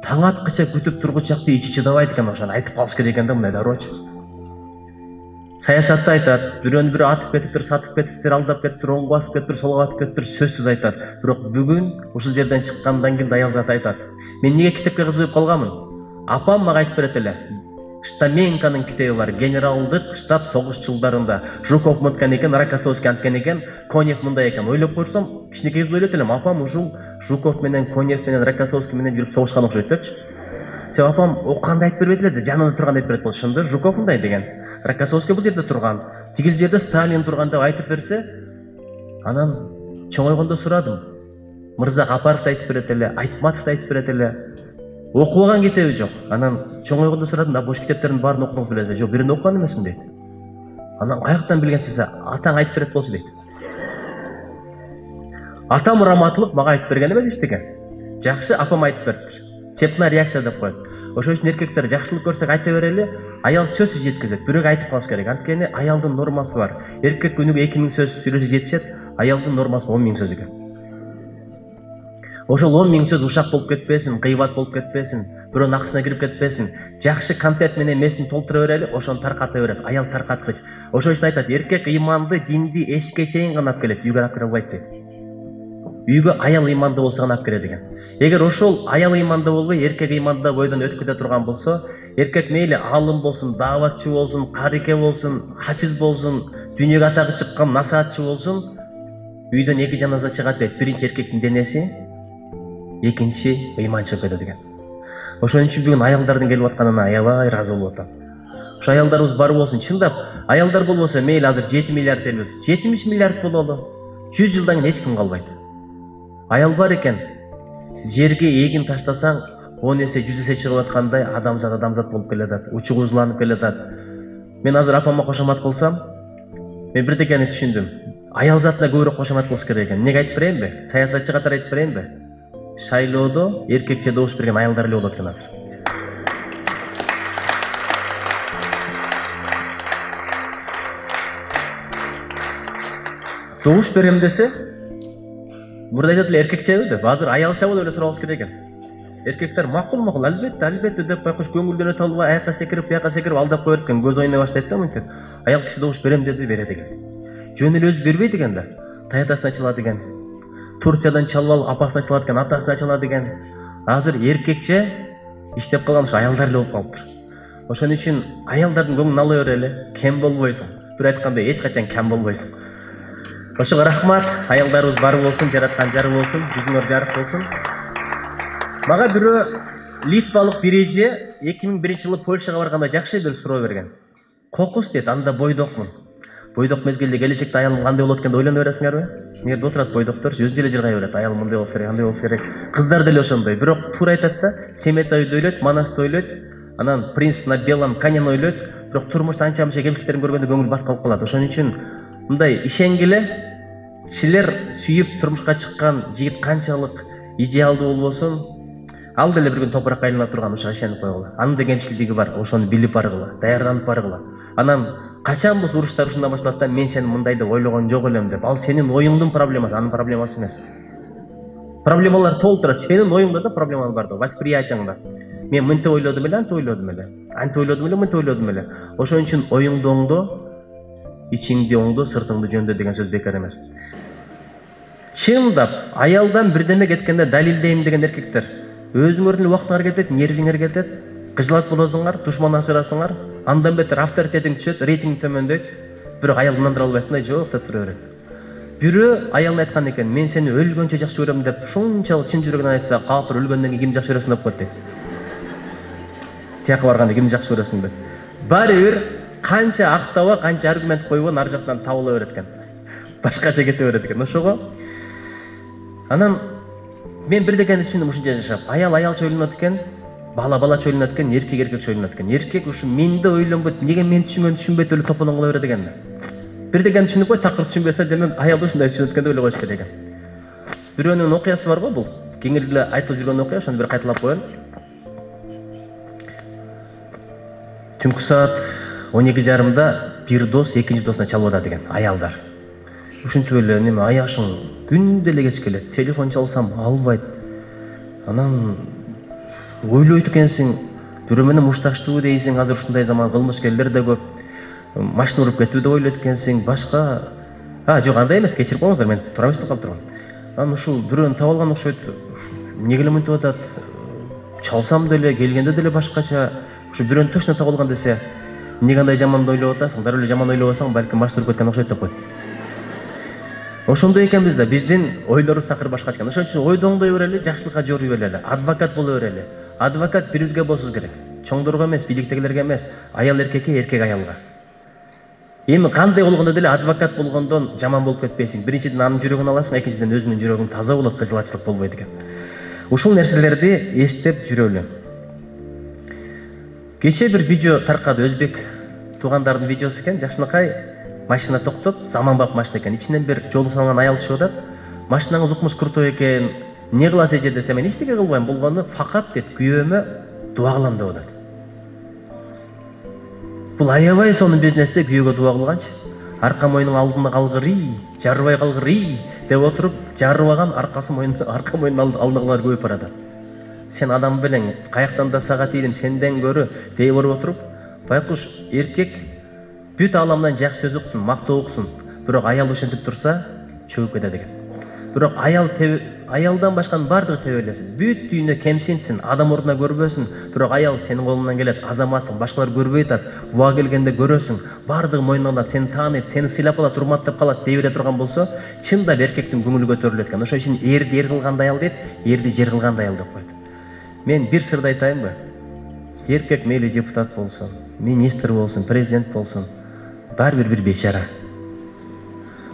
Таң аткыча күтүп тургучакты ичи чыдабайт экен, ошону айтып калыш керек экен да мындай дароочу. Саясатта айтат, бирөөнү бирөө атып кетиптир, сатып кетиптир, алдап кетиптир, оңго басып кетиптир, солго басып кетиптир, сөзсүз айтат. Бирок бүгүн ушул жерден чыккандан кийин аял зат айтат. Мен эмнеге китепке кызыгып калганмын? Апам мага айтып берет эле. Штаменканын китеби бар, генералдык штаб согуш жылдарында. Жуков мынткан экен, Рокоссовский анткен экен, Конев мындай экен. Ойлоп көрсөм, кичинекей кыз ойлойт элем, апам ушул Жуков менен, Конев менен, Рокоссовский менен жүрүп согушкан окшойт депчи. Себеби апам окканда айтып бербейт эле, жанында турганда айтып берет болчу. Шындыр, Жуков мындай деген. Рокоссовский бул жерде турган, тигил жерде Сталин турган деп айтып берсе, анан чоңойгондо сурадым. Мырза Капаров айтып берет эле, Айтматов айтып берет эле. Окубаган китеби жок. Анан чоңойгондо сурадым, да бош китептердин баарын окудуңуз белесиз. Жок, биринде окуган эмесмин дейт. Анан каяктан билгенсиз? Атаң айтып берет болчу дейт. Атам раматлык мага айтып берген эмес эчтеке. Жакшы, апам айтып бериптир. Цепная реакция деп коет. Ошон үчүн эркектер жакшылык көрсөк айта берели, аял сөзсүз жеткизет. Бирөөгө айтып калыш керек. Анткени аялдын нормасы бар. Эркек күнүгө 2000 сөз сүйлөсө жетишет, аялдын нормасы 10.000 сөз экен. Ошол 10.000 сөз ушак болуп кетпесин, кыйбат болуп кетпесин, бирөөнүн акысына кирип кетпесин. Жакшы контент менен эмесин толтура берели, ошону тарката берет. Аял таркаткыч. Ошон үчүн айтат, эркек ыйманды, динди эшикке чейин гана алып келет, үйгө алып кире албайт дейт. Үйгө аял ыйманды болсо гана алып кирет экен. Эгер ошол аял ыйманда болбой, эркек ыйманда бойдон өтүп кете турган болсо, эркек мейли алым болсун, дааватчы болсун, карике болсун, хафиз болсун, дүйнөгө атагы чыккан насаатчы болсун, үйдөн 2 жаназа чыгат дейт. Биринчи эркектин денеси, экинчи ыйман чыгып кетет экен. Ошон үчүн бүгүн аялдардын келип атканына аябай ыраазы болуп атам. Ошо аялдарыбыз бар болсун. Чындап, аялдар болбосо мейли азыр 7 миллиард элбиз, 70 миллиард бололу. 100 жылдан кийин эч ким калбайт. Аял бар экен. Жерге эгин таштасаң, 10 эсе 100 эсе чыгып аткандай адамзат болуп келатат, учугузланып келатат. Мен азыр апама кошомат кылсам, мен бирдекени түшүндүм. Аял затына көбүрөөк кошомат кылыш керек экен. Эмнеге айтып берейинби? Саясатчы катары айтып берейинби? Шайлоодо эркекче добуш берген аялдар эле болот экен азыр. Добуш берем десе, мурда айтат эле эркекчеби деп, азыр аялчабы деп эле сурабыз керек экен. Эркектер макул, албетте деп байкуш көңүлдөнө толбой, аяка секирип алдап коет экен, көз ойнай баштайт да мынтип. Аял киши добуш берем деди, берет экен. Жөн эле өзү бербейт экен да. Таятасына чалат экен. Турциядан чалып алып апасына чалат экен, атасына чалат экен. Азыр эркекче иштеп калган ушу аялдар эле болуп калыптыр. Ошон үчүн аялдардын көңүлүн ала берели, кем болбойсуң. Бир айткандай эч качан кем болбойсуң. Ошого рахмат, аялдарыбыз бар болсун, жараткан жары болсун, жүзүңөр жарык болсун. Мага бирөө литвалык бир эже 2001 жылы Польшага барганда жакшы бир суроо берген. Кокус дейт, анда бойдокмун. бойдок мезгилде келечекте аялым кандай болот экен деп ойлонуп бересиңерби? Мээрде отурат бойдоктор өзү деле жыргай берет. Аялым мындай болсо керек, андай болсо керек. Кыздар деле ошондой. Бирок туура айтат да, Семетойду ойлойт, Манасты ойлойт, анан Принц на белом коне ойлойт. Бирок турмушта анча-мынча кемчиликтерин көргөндө көңүл бат калып калат. Ошон үчүн мындай ишенгиле, силер сүйүп турмушка чыккан жигит канчалык идеалдуу болбосун, ал деле бир күн топуракка айлана турган, ошого ишенип койгула. Анын да кемчилиги бар, ошону билип баргыла, даярданып баргыла. Анан качан бул уруштар ушундан башталат да, мен сени мындай деп ойлогон жок элем деп. Ал сенин оюңдун проблемасы, анын проблемасы эмес. Проблемалар толтура, сенин оюңда да проблема бар да, восприятияңда. Мен мынтип ойлодум эле, антип ойлодум эле. Антип ойлодум эле, мынтип ойлодум эле. Ошон үчүн оюңду оңдо, ичиңди оңдо, сыртыңды жөндө деген сөз бекер эмес. Чындап, аялдан бирдеме кеткенде далилдейм деген эркектер, өзүңөрдүн убактыңар кетет, нервиңер кетет, кыжылат болосуңар, душман асырасыңар, андан бетер авторитетиң түшөт, рейтинг төмөндөйт, бирок аялды ынандыра албайсың, жок деп тура берет. Бирөө аялына айткан экен, мен сени өлгөнчө жакшы көрөм деп, ушунчалык чын жүрөгүнөн айтса, капыр өлгөндөн кийин кимди жакшы көрөсүң деп коет дейт. Тияка барганда кимди жакшы көрөсүң деп. Баары бир канча актаба, канча аргумент койбон ар жактан табыла берет экен. Башкача кете берет экен. Ошого анан мен бир дегенди түшүндүм ушунча жашап. Аял аялча ойлонот экен, бала балача ойлонот экен, эркек эркекче ойлонот экен. Эркек ушу менде ойлонбойт, неге мен түшүнбөйт эле тополоң кыла берет экен. Бир дегенди түшүнүп кой, такыр түшүнбөсө демек аял да ушундай түшүнөт экен деп ойлой коюш керек экен. Бирөөнүн окуясы бар го бул. Кеңири эле айтылып жүргөн окуя, ошону бир кайталап коеюн. Түнкү саат 12:30 бир дос экинчи досуна чалып атат экен, аялдар. Ушунча эле неме аяшың күндө эле кеч келет, телефон чалсам албайт. Анан ойлойт экенсиң, бирөө менен мушташтуу дейсиң, азыр ушундай заман кылмышкерлер да көп. Машина уруп кетүү деп ойлойт экенсиң, башка. Жок, андай эмес, кечирип коюңуздар, мен туура эстеп калып тургам. Анан ушул бирөөнү таап алган окшойт. Эмнеге эле мынтип атат? Чалсам деле, келгенде деле башкача. Ушу бирөөнү точно таап алган десе, эмнеге андай жаман ойлоп атасың? Дароо эле жаман ойлобосоң, балким машина уруп кеткен окшойт деп койт. Ошондой экенбиз да, биздин ойлорубуз такыр башкача экен. Ошон үчүн ойду оңдой берели, жакшылыкка жоруй берели, адвокат боло берели. Адвокат бирибизге болсуз керек. Чоңдорго эмес, бийликтегилерге эмес, аял эркекке, эркек аялга. Эми кандай болгондо деле адвокат болгондон жаман болуп кетпейсиң. Биринчиден анын жүрөгүн аласың, экинчиден өзүңдүн жүрөгүң таза болот, кыжылатчылык болбойт экен. Ушул нерселерди эстеп жүрөлү. Кече бир видео таркады, өзбек туугандардын видеосу экен. Жакшынакай машина токтоп, заманбап машина экен. Ичинен бир жолу салган аял чыгып атат. Машинаңыз укмуш куртуу экен. Эмне кыласыз эже десе, мен эчтеке кылбайм, болгону факат дейт, күйөөмө дуа кылам деп атат. Бул аябай сонун бизнесте күйөөгө дуа кылганчы. Арка моюнун алдында калгырый, жарбай калгырый деп отуруп, жарбаган арка моюнун алдындагылар көбөйүп барат. Сен адам белең, каяктан да сага тийдим, сенден көрө дей барып отуруп, байкуш эркек бүт аламдан жакшы сөз уксун, мактоо уксун, бирок аял ошентип турса, чөгүп кетет экен. Бирок аялдан башканын бардыгы тебелесиз. Бүт дүйнө кемсинсин, адам ордуна көрбөсүн, бирок аял сенин колуңдан келет, азаматсың, башкалар көрбөй атат, буга келгенде көрөсүң, бардыгы мойнуна алат, сени тааныйт, сени сыйлап алат, урматтап калат, дей бере турган болсо, чындап эркектин көңүлү көтөрүлөт экен. Ошон үчүн эрди эр кылган аял дейт, эрди жер кылган аял деп коет. Мен бир сырды айтайынбы? Эркек мейли депутат болсун, министр болсун, президент болсун, баары бир бечара.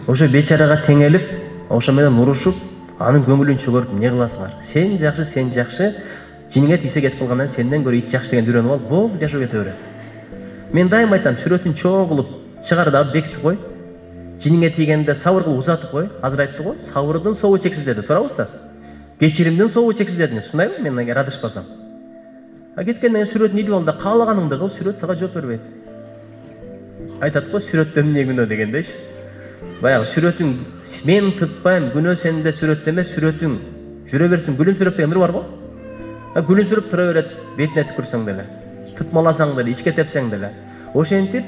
Ошо бечарага теңелип, ошо менен урушуп, анын көңүлүн чөгөртүп эмне кыласыңар? Сен жакшы, жиниңе тийсе кетип калгандан сенден көрө ит жакшы деген үйрөнүп алып, бул жашоо кете берет. Мен дайым айтам, сүрөтүн чоң кылып чыгарып алып бекитип кой. Жиниңе тийгенде сабыр кылып узатып кой. Азыр айтты го, сабырдын собу чексиз деди. Туурабы уста? Кечиримдин собу чексиз деди. Сунайбы мен эгер адашпасам? Кеткенден кийин сүрөтүн илип ал да каалаганыңды кыл, сүрөт сага жооп бербейт. Айтат го, сүрөттө эмне күнөө дегендейчи. Баягы сүрөтүң мен тытпайм, күнөө сенде сүрөттө эмес, сүрөтүң жүрө берсин, күлүмсүрөп дегендер бар го. Күлүмсүрөп тура берет, бетине түкүрсөң деле, тытмаласаң деле, ичке тепсең деле. Ошентип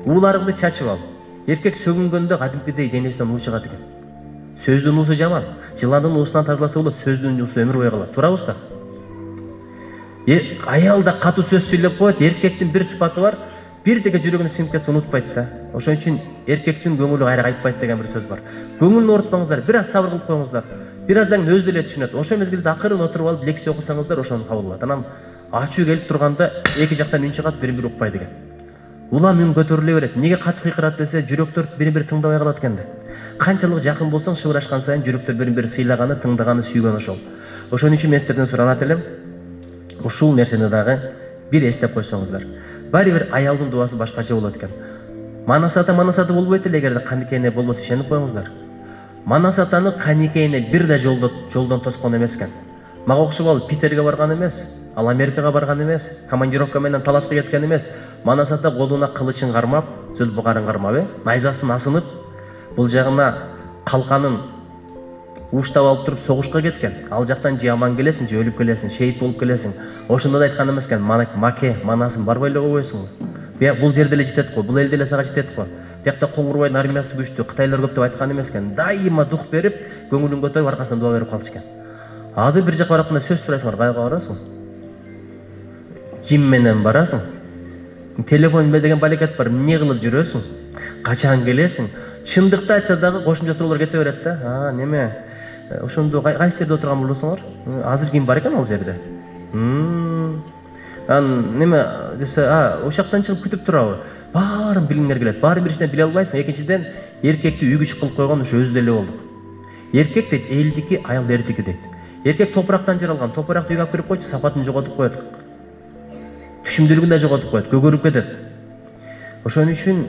ууларыңды чачып ал. Эркек сөгүнгөндө кадимкидей денесинен уу чыгат экен. Сөздүн уусу жаман, жыландын уусунан тазаласа болот, сөздүн уусу өмүр бою калат. Туурабы уста? Аял да катуу сөз сүйлөп коет, эркектин бир сыпаты бар, бир деге жүрөгүнө сиңип кетсе унутпайт да. Ошон үчүн эркектин көңүлү кайра кайтпайт деген бир сөз бар. Көңүлүн оорутпаңыздар, бир аз сабыр кылып коюңуздар. Бир аздан өзү деле түшүнөт. Ошо мезгилде акырын отуруп алып лекция окусаңыздар, ошону кабыл алат. Анан ачуу келип турганда эки жактан үн чыгат, бири-бири укпайт экен. улам үн көтөрүлө берет. Неге катты кыйкырат десе, жүрөктөр бири-бири тыңдабай калат экен да. Канчалык жакын болсоң, шыбырашкан сайын жүрөктөр бири-бири сыйлаганы, тыңдаганы, сүйгөнү ошол. Ошон үчүн мен сиздерден суранат элем, ушул нерсени дагы бир эстеп койсоңуздар. Баары бир аялдын дуасы башкача болот экен. Манас ата болбойт эле, эгерде каникейне болбосо ишенип коюңуздар. Манас атаны каникейне бир да жолдон тоскон эмес экен. Мага окшоп ал Питерге барган эмес, ал Америкага барган эмес, командировка менен талашка кеткен эмес. Манас ата колуна кылычын кармап, сөз бугарын кармап, найзасын асынып, бул жагына калканын уштап алып туруп согушка кеткен. Ал жактан же аман келесиң, же өлүп келесиң, шейит болуп келесиң. Ошондо да айткан эмес экен, маке, манасың барбай эле койбойсуң. Бул жерде эле жетет го, бул элде эле сага жетет го. Биякта Коңгурбайдын армиясы күчтүү, Кытайлар көп деп айткан эмес экен. Дайыма дух берип, көңүлүн көтөрүп, аркасынан дуа берип калчу экен. Ады бир жакка барып сөз сурайсыңар, кайга барасың? Ким менен барасың? Телефон деген балекет бар, эмне кылып жүрөсүң? Качан келесиң? Чындыкты айтса дагы кошумча суроолор кете берет да. Неме? Ошондо кайсы жерде отурган болосуңар? Азыр ким бар экен ал жерде? Неме десе, ошол жактан чыгып күтүп турабы? Баарын билиңер келет. Баары бир иштен биле албайсың. Экинчиден, эркекти үйгө иш кылып койгон ушу өзү эле болду. Эркек дейт, элдики, аял эрдики дейт. Эркек топурактан жаралган, топуракты үйгө алып кирип койчу, сапатын жоготуп коет. Түшүмдүүлүгүн да жоготуп коет, көгөрүп кетет. Ошон үчүн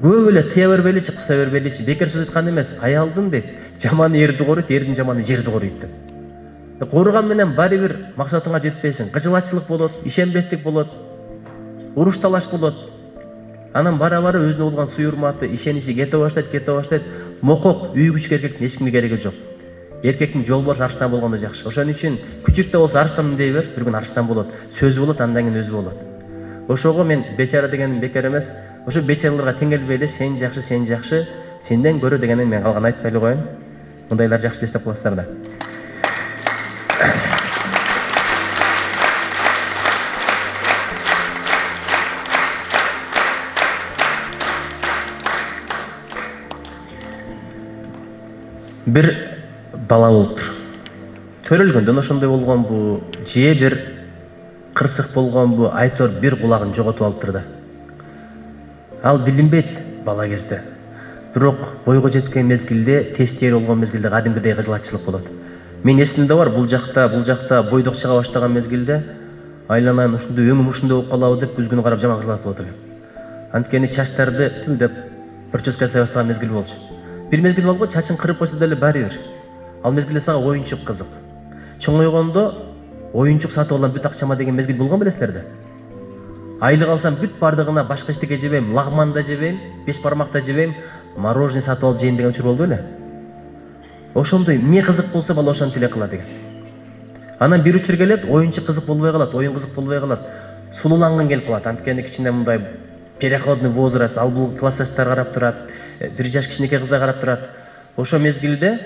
көп эле тыя бербейличи, кыса бербейличи. Бекер сөз айткан эмес, аялдын дейт, жаманы эрди коруйт, эрдин жаманы жерди коруйт деп. Корган менен баары бир максатыңа жетпейсиң. Кыжылаччылык болот, ишенбестик болот, уруш талаш болот. Анан бара-бара өзүнө болгон суйурматы, ишеничи кете баштайт. Мокок, үй күчкө эркектин эч кимге кереги жок. Эркектин жолбарыс арстан болгондо жакшы. Ошон үчүн күчүк да болсо арстан дей бер, бир күн арстан болот. Сөзү болот, андан кийин өзү болот. Ошого мен бечара дегеним бекер эмес. Ошо бечараларга теңелбей эле сен жакшы, сенден көрө дегенин мен калган айтпай эле коеюн. Мындайлар жакшы эстеп коесуздар да. Бир бала болуптур. Төрөлгөндөн ошондой болгонбу, же бир кырсык болгонбу, айтор бир кулагын жоготуп алыптыр да. Ал билинбейт бала кезде. Бирок бойго жеткен мезгилде, тестери болгон мезгилде кадимгидей кыжылатчылык болот. Мен эсимде бар, бул жакта бойдок чыга баштаган мезгилде айланайын ушундай өңүм ушундай болуп калабы деп күзгүнү карап жаман кыжылатып отурган. Анткени чачтарды деп прическа жасай баштаган мезгил болчу. Бир мезгил болго чачын кырып койсо деле баары бир. Ал мезгилде сага оюнчук кызык. Чоңойгондо оюнчук сатып алам бүт акчама деген мезгил болгон белесиздер да. Айлык алсам бүт бардыгына башка эчтеке жебейм, лагман да жебейм, беш бармак да жебейм, мороженое сатып алып жейм деген учур болду эле. Ошондой эмне кызык болсо бала ошончо эле кылат экен. Анан бир учур келет, оюнчук кызык болбой калат, оюн кызык болбой калат. Сулууланган келип калат. Анткени кичине мындай переходный возраст, ал бул классташтар карап турат, бир жаш кичинекей кыздар карап турат. Ошо мезгилде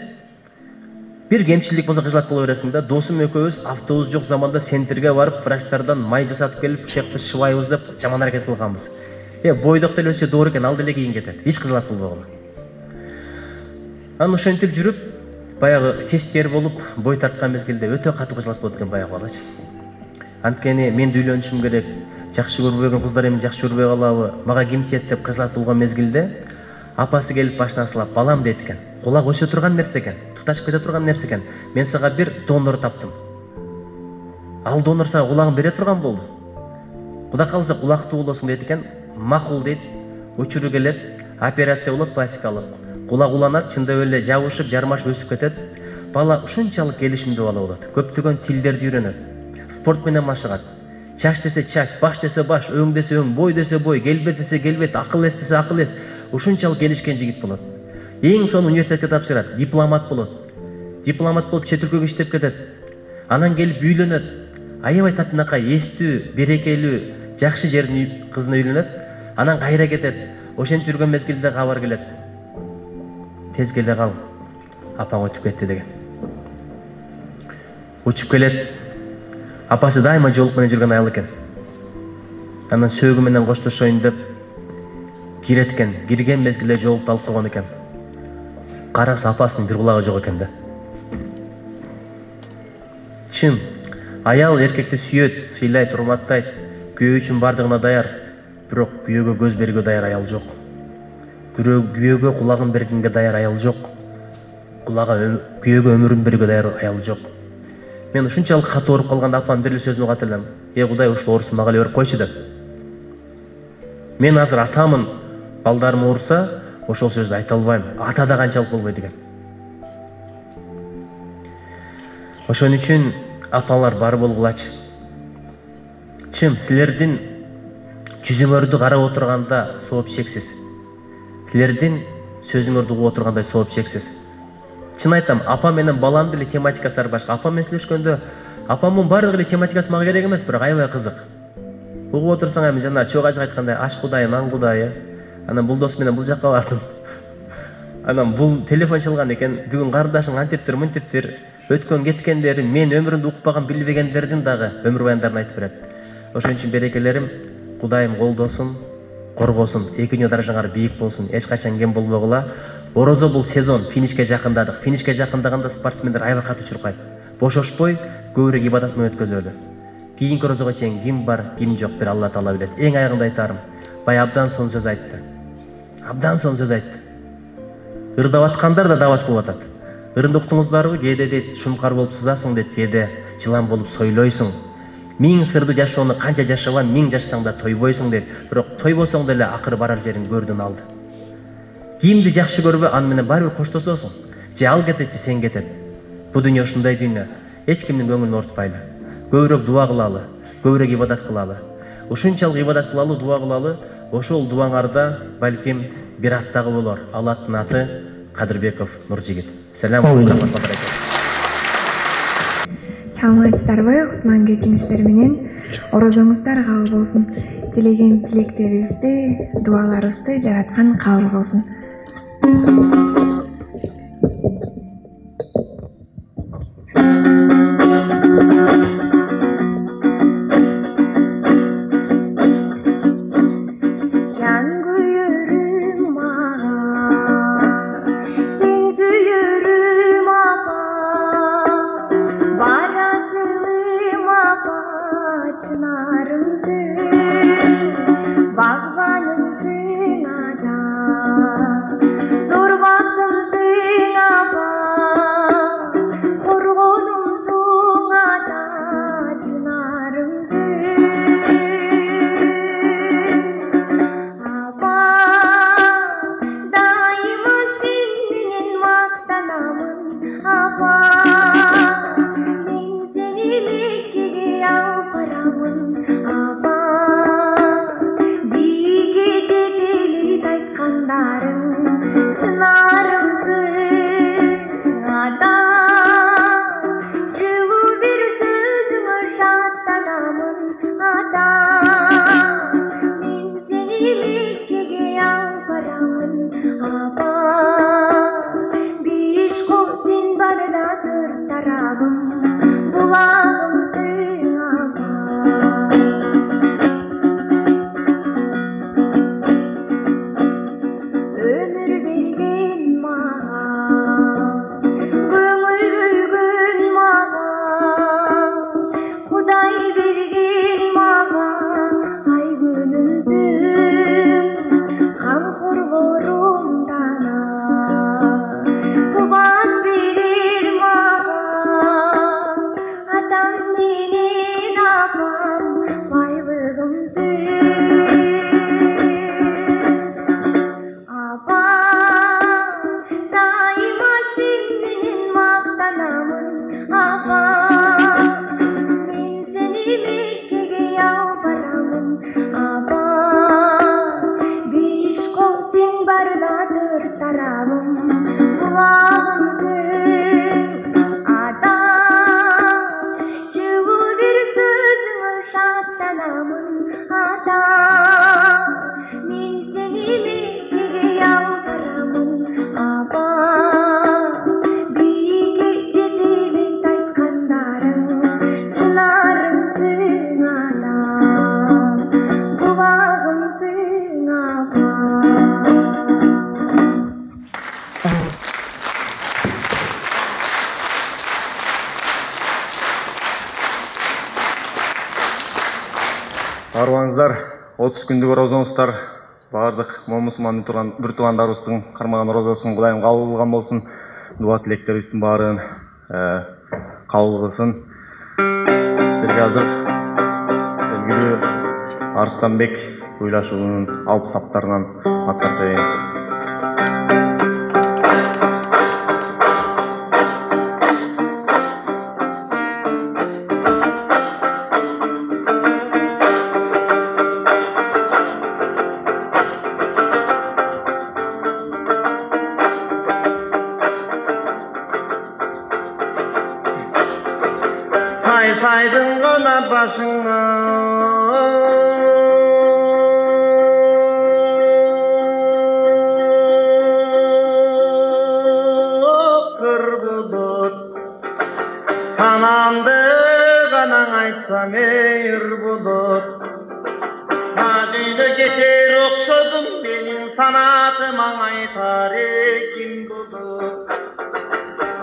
бир кемчилик болсо кыжылат боло бересиң да. Досум экөөбүз автобус жок заманда центрге барып, врачтардан май жасатып келип, ушакты шыбайбыз деп жаман аракет кылганбыз. Бойдок деле өсө доор экен, ал деле кийин кетет. Эч кыжылат болбогон. Анан ошентип жүрүп, баягы тесттер болуп, бой тарткан мезгилде өтө катуу кыжылат болот экен баягы балачы. Анткени мен үйлөнүшүм керек, жакшы көрбөгөн кыздар эми жакшы көрбөй калабы, мага ким тиет деп кыжылат болгон мезгилде апасы келип баштан сылап, балам дейт экен. Кулак өсө турган нерсе экен, туташ кете турган нерсе экен. Мен сага бир донор таптым. Ал донор сага кулагын бере турган болду. Кудай калса кулактуу болосуң дейт экен. Макул дейт. Учуру келет, операция болот пластикалык. Кулак уланат, чындап эле жабышып, жармашып өсүп кетет. Бала ушунчалык келишимдүү бала болот. Көптөгөн тилдерди үйрөнөт. Спорт менен машыгат. Чач десе чач, баш десе баш, өң десе өң, бой десе бой, келбет десе келбет, акыл эс десе акыл эс. Ушунчалык келишкен жигит болот. Эң соң университетке тапшырат, дипломат болот. Дипломат болуп чет өлкөгө иштеп кетет. Анан келип үйлөнөт. Аябай татынакай, эстүү, берекелүү, жакшы жердин кызына үйлөнөт. Анан кайра кетет. Ошентип жүргөн мезгилде кабар келет. Тез келе кал, апаң өтүп кетти деген. Учуп келет. Апасы дайыма жолук менен жүргөн аял экен. Анан сөөгү менен коштошоюн деп кирет экен. Кирген мезгилде жолукту алып койгон экен. Караса апасынын бир кулагы жок экен да. Чын, аял эркекти сүйөт, сыйлайт, урматтайт, күйөө үчүн бардыгына даяр. бирок күйөөгө көз бергенге даяр аял жок. Күйөөгө кулагын бергенге даяр аял жок. Күйөөгө өмүрүн бергенге даяр аял жок. Мен ушунчалык катуу ооруп калганда апам бир эле сөзүн угат элем. Кудай ушул оорусун мага эле берип койчу деп. Мен азыр атамын, балдарым ооруса, ошол сөздү айта албайм. Ата да канчалык болбойт экен. Ошон үчүн апалар бар болгулачы. Чын, силердин жүзүңөрдү карап отурганда сооп чексиз. Силердин сөзүңөрдү угуп отургандай сооп чексиз. Чын айтам, апам менен балам деле тематикасы башка. Апам менен сүйлөшкөндө апамдын баардык эле тематикасы мага керек эмес, бирок аябай кызык. Угуп отурсаң эми жана чок ажык айткандай аш кудайы, нан кудайы. Анан бул дос менен бул жакка бардым. Анан бул телефон чалган экен, бүгүн кардашың антиптир, мынтиптир, өткөн кеткендери, мен өмүрүндө укпаган, билбегендердин дагы өмүр баяндарын айтып берет. Ошон үчүн берекелерим, Кудайым колдосун, коргосун, эки дүйнөдө жаңар бийик болсун, эч качан кем болбогула. Орозо бул сезон финишке жакындадык. Финишке жакындаганда спортсмендер аябай катуу чуркайт. Бошошпой көбүрөөк ибадат менен өткөзөлү. Кийинки орозого чейин ким бар, ким жок, бир Алла Таала билет. Эң аягында айтарым, бай абдан сонун сөз айтты. Абдан сонун сөз айтты. Ырдап аткандар да дават кылып атат. Ырынды уктуңуздарбы? Кээде дейт, шумкар болуп сызасың дейт, кээде жылан болуп сойлойсуң. Миң сырды жашоону канча жашабан, миң жашасаң да тойбойсуң дейт. Бирок тойбосоң деле акыры барар жерин көрдүн алды. Кимди жакшы көрбө, аны менен баары бир коштошосуң. Же ал кетет, же сен кетет. Бул дүйнө ушундай дүйнө. Эч кимдин көңүлүн ортпайлы. Көбүрөөк дуа кылалы, көбүрөөк ибадат кылалы. Ушунчалык ибадат кылалы, дуа кылалы. Ошол дуаңарда балким бир ат дагы болор. Ал аттын аты Кадырбеков Нуржигит. Салам алейкум. Саламатсыздарбы, кутман кечиңиздер менен орозоңуздар кабыл болсун. Тилеген тилектерибизди, дуаларыбызды жараткан кабыл болсун. 30 күндүк орозоңуздар бардык момусман бір туугандарыбыздын кармаган орозосун Кудайым кабыл кылган болсун. Дуа тилектерибиздин баарын кабыл кылсын. Силерге азыр белгилүү Арыстанбек Уйлашуулунун алып саптарынан ат тартайын. Saydın gana başına kır bulut sanamdı gana aytsam eyir bulut Nadüyle getir okşodum benim sanatıma aytar kim bulut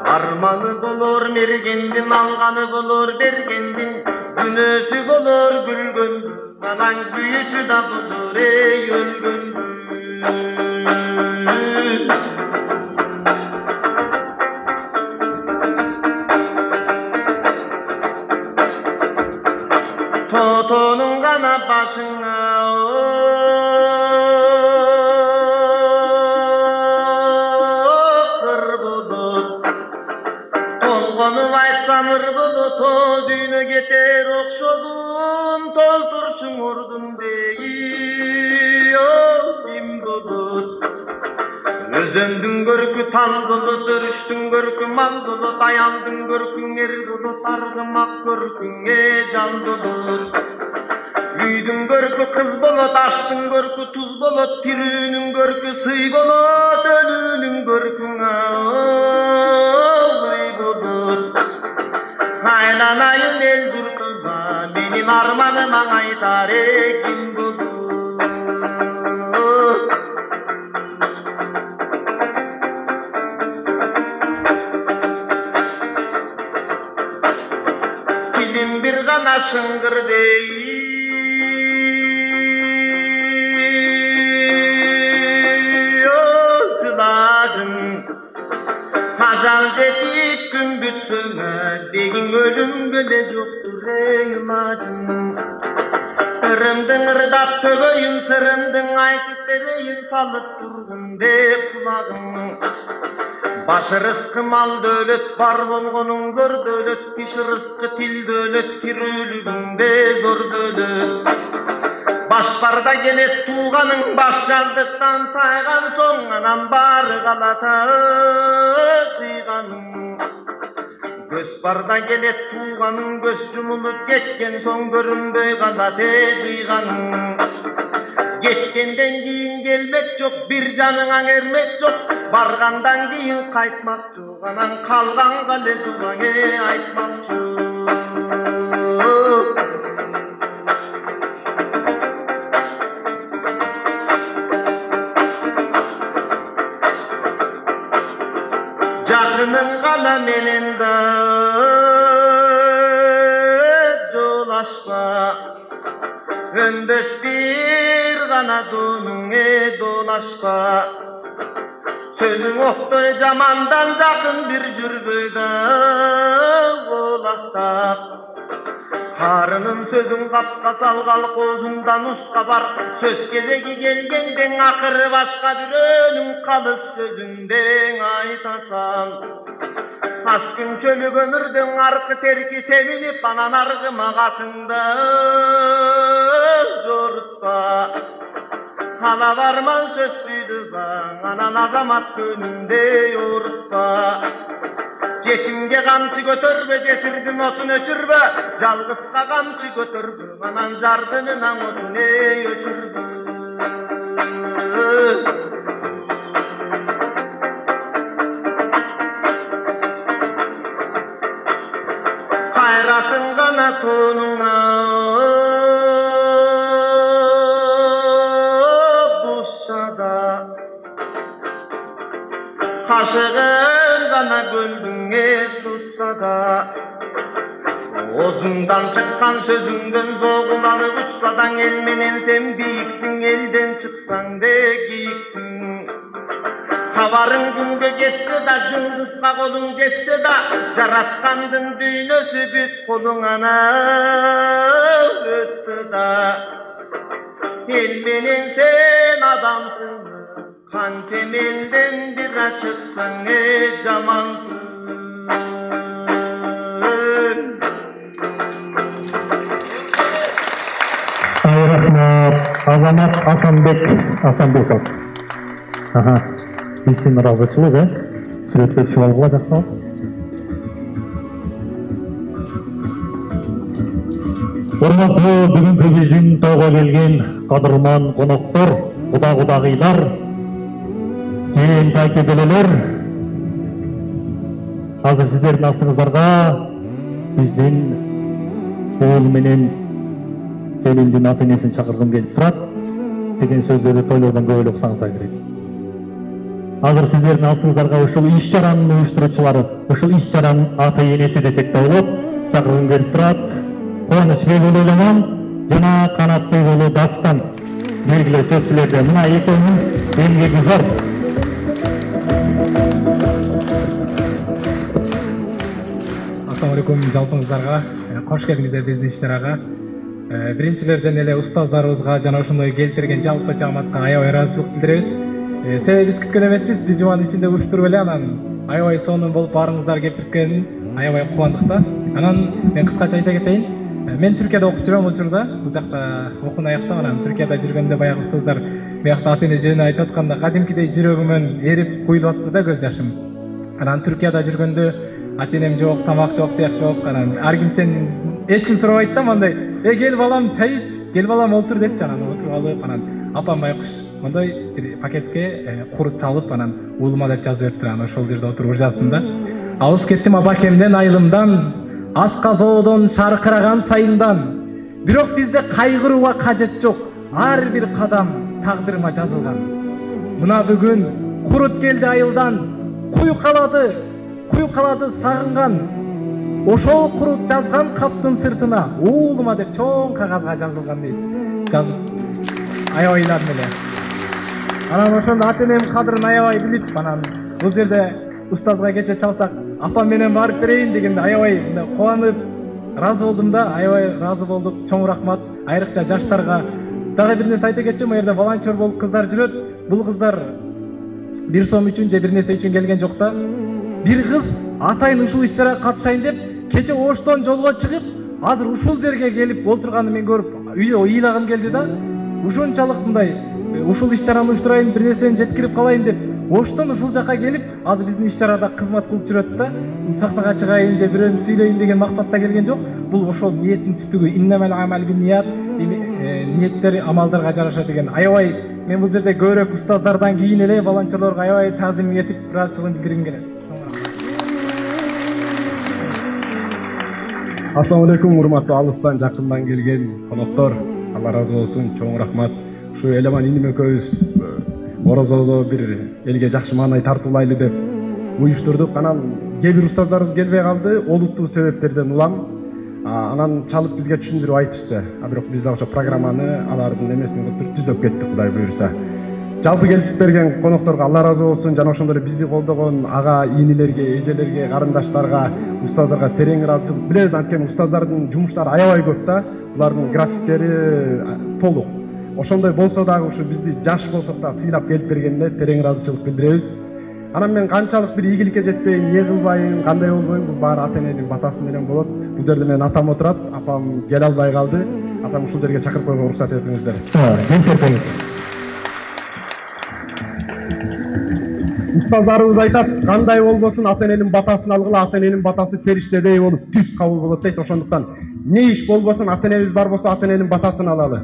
Armanı bulur mergendin, alganı bulur bergendin, günösü bulur gülgün, anan büyütü da bulur ey ölgün. Totonun kana başına Sanır bulutu düğüne getir okşodum Tolturçun urdum deyi Kim bulut Özöndün görkü tan bulut Örüştün görkü mal bulut Ayandın görkün er bulut Argımak görkün can bulut Üydün görkü kız bulut Aştın görkü tuz bulut Tirünün görkü sıy bulut Ölünün görkün ağlay bulut Aylanayın el durtuba, benim armanıma aytar kim bulut. Dilim bir gana şıngır değil, yolculadım. Hacal dedik gün bütüne, degin ölüm göle yoktur ey ilacım. Irımdın ırdap tögöyün, sırımdın aytıp bereyin, salıp durgun de kulağım. Başı rızkı mal dölet, var bolgonun gör dölet, kişi rızkı til dölet, kirülügünde zor dölet. Başlarda gelet tuğanın başjaldıktan taygan soğanan bar galata cıyganın. Göz barda gelet tuğanın göz yumulup ketken son görünböy galata cıyganın. Getkenden giyin gelmek çok, bir canına ermek çok, bargandan giyin kaytmak çok, anan kalgan gale tuğanı aytmak çok. Jakının gala menen da jolaşma Önbös bir gana donunge dolaşma Sözün oktoy jamandan jakın bir jürböyda olaktap Karının sözün kapka salgal kozundan uska var Söz gezegi gelgenden akırı başka bir önün kalız sözünden aytasan Az gün çölü gömürdün arkı terki teminip anan argıma katında jorutpa Hala varman sözsüydü ban anan azamat gönünde yorutpa Cetimge kamçı götürbe, cesirdin otun öçürbe Calgızsa kamçı götürbü, anan jardınına otun öçürbü Hayratın gana tonuna Bussada Kaşığın gana gölbüne sussa da Ağzından çıkan sözünden zoğulanıp uçsadan elmenen sen biyiksin, elden çıksan de giyiksin. Havarın günge getse da cıldızga kolun jetse da jaratkandın düynösü büt kolun ana ötse da elmenen sen adamsın, kan temelden bir çıksan jamansın. Rahmat, Azamat Asanbekov. Aha, isim razıçılığı, sürekli çoğalgıla жақсы. Урматтуу бүгүнкү биздин тойго келген кадырман коноктор, кудагыйлар, жээн такебелелер, азыр сиздердин астыңыздарга биздин уул менен келиндин ата-энесин чакыргым келип турат деген сөздөрдү тойлордон көп эле уксаңыздар керек. Азыр сиздердин астыңыздарга ушул иш-чаранын уюштуруучулары, ушул иш-чаранын ата-энеси десек да болот, чакыргым келип турат. Кубанычбек уулу Элемон жана Канатбек уулу Дастан белгилүү сөзчүлөрдө мына экөөнүн эмгеги зор. Assalamu alaikum жалпыңыздарга, кош келиңиздер биздин иш-чарага. Биринчилерден эле устаздарыбызга жана ошондой келтирген жалпы жамаатка аябай ыраазычылык билдиребиз. Себеби биз күткөн эмеспиз, биз жуманын ичинде уюштуруп эле анан аябай сонун болуп баарыңыздар кепирткенин аябай кубандык да. Анан мен кыскача айта кетейин. Мен Түркияда окуп жүрөм учурда, бул жакта окууну аяктап, анан Түркияда жүргөндө баягы устаздар биякта ата-эне жөнүндө айтып атканда кадимкидей жүрөгүмөн эрип куюлуп атты да көз жашым. Анан Түркияда жүргөндө ата-энем жок, тамак жок, тияк жок. Анан ар ким сен эч ким сурабайт да мындай, кел балам чай ич, кел балам олтур депчи, анан отуруп алып, анан апам байкуш мондой бир пакетке курут салып, анан уулума деп жазып бериптир, анан ошол жерде отуруп жаздым да. Алыс кеттим абакемден айылымдан, асказоодон шаркыраган сайымдан. Бирок бизде кайгырууга кажет жок, ар бир кадам тагдырыма жазылган. Мына бүгүн курут келди айылдан, куй калады сагынган. Ошол курут жазган каптын сыртына уулума деп чоң кагазга жазылган дейт. Жазып аябай ыйладым эле. Анан ошондо ата-энем кадырын аябай билип, анан бул жерде устазга кече чалсак, апам менен барып берейин дегенде аябай кубанып ыраазы болдум да, аябай ыраазы болдук. Чоң рахмат. Айрыкча жаштарга дагы бир нерсе айта кетчү, мына жерде волонтер болуп кыздар жүрөт. Бул кыздар 1 сом үчүн же бир нерсе үчүн келген жок да. Бир кыз атайын ушул иш-чарага катышайын деп кече Оштон жолго чыгып, азыр ушул жерге келип олтурганын мен көрүп, үйдө ыйлагым келди да. Ушунчалык мындай ушул иш-чараны уюштурайын, бир нерсени жеткирип калайын деп Оштон ушул жака келип, азыр биздин иш-чарада кызмат кылып жүрөт да. Сахнага чыгайын же бирөөнү сүйлөйүн деген максатта келген жок. Бул ошол ниеттин түстүгү, иннамал амал бин ният, ниеттер амалдарга жараша деген. Аябай мен бул жерде көбүрөөк устаздардан кийин эле волонтерлорго аябай таазим этип, ыраазычылыгымды билдиргим келет. Assalamu alaikum, урматтуу алыстан жакындан келген коноктор, Алла разы болсун, чоң рахмат. Ушу Элеман иним экөөбүз Орозодо бир элге жакшы маанай тартуулайлы деп уюштурдук. Анан кээ бир устаздарыбыз келбей калды, олуттуу себептерден улам. Анан чалып бизге түшүндүрүп айтышты. Бирок биз да ошо программаны алардын эмесин кылып түзөп кеттик, Кудай буюрса. Жалпы келип берген конокторго Алла разы болсун, жана ошондой эле бизди колдогон ага инилерге, эжелерге, карындаштарга, устаздарга терең ыраазычылык билебиз. Анткени устаздардын жумуштары аябай көп да, булардын графиктери толук. Ошондой болсо дагы ушу бизди жаш болсок да сыйлап келип бергенине терең ыраазычылык билдиребиз. Анан мен канчалык бир ийгиликке жетпейин, эмне кылбайын, кандай болбойм, бул баары ата-эненин батасы менен болот. Бул жерде менин атам отурат, апам келе албай калды. Атам ушул жерге чакырып койгонго уруксат этиңиздер. Устаздарыбыз айтат, кандай болбосун ата-эненин батасын алгыла, ата-эненин батасы периштедей болуп түз кабыл болот дейт. Ошондуктан не иш болбосун ата-энебиз бар болсо ата-эненин батасын алалы.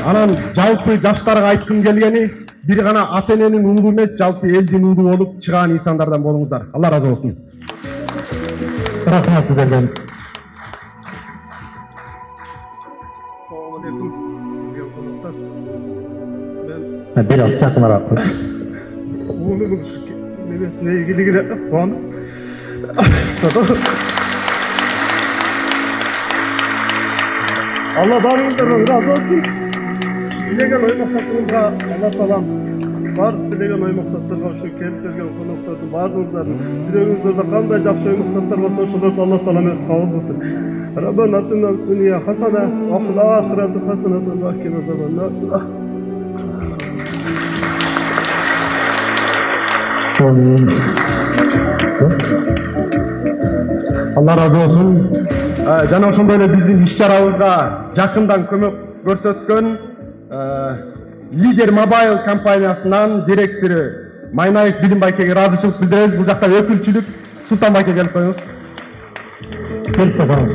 Анан жалпы жаштарга айткым келгени, бир гана ата-эненин уулу эмес, жалпы элдин уулу болуп чыгаан инсандардан болуңуздар. Алла разы болсун. Рахмат сиздерден. Assalamualaikum. Biraz yakınlara koy. Oğlumun nemesine ilgili puan. Allah barınızdan razı olsun. Dileyen oy maksatlarımıza Allah salam. Var dileyen oy maksatlarına şu kelip vergen konuklarını bardığınızların dileğinizlerde kanday jakşı oy maksatlar varsa şolарды Allah salam öz kabul kılsın. Rabbana atina dünya hasana ve fil ahireti haseneten ve qina azabannar. Allah razı olsun. Жана ошондой эле биздин иш-чарабызга жакындан көмөк көрсөткөн Лидер Mobile компаниясынан директору Майнаев Билим байкеге ыраазычылык билдиребиз. Бул жакта өкүлчүлүк Султан байке келип коюңуз. Келип коюңуз.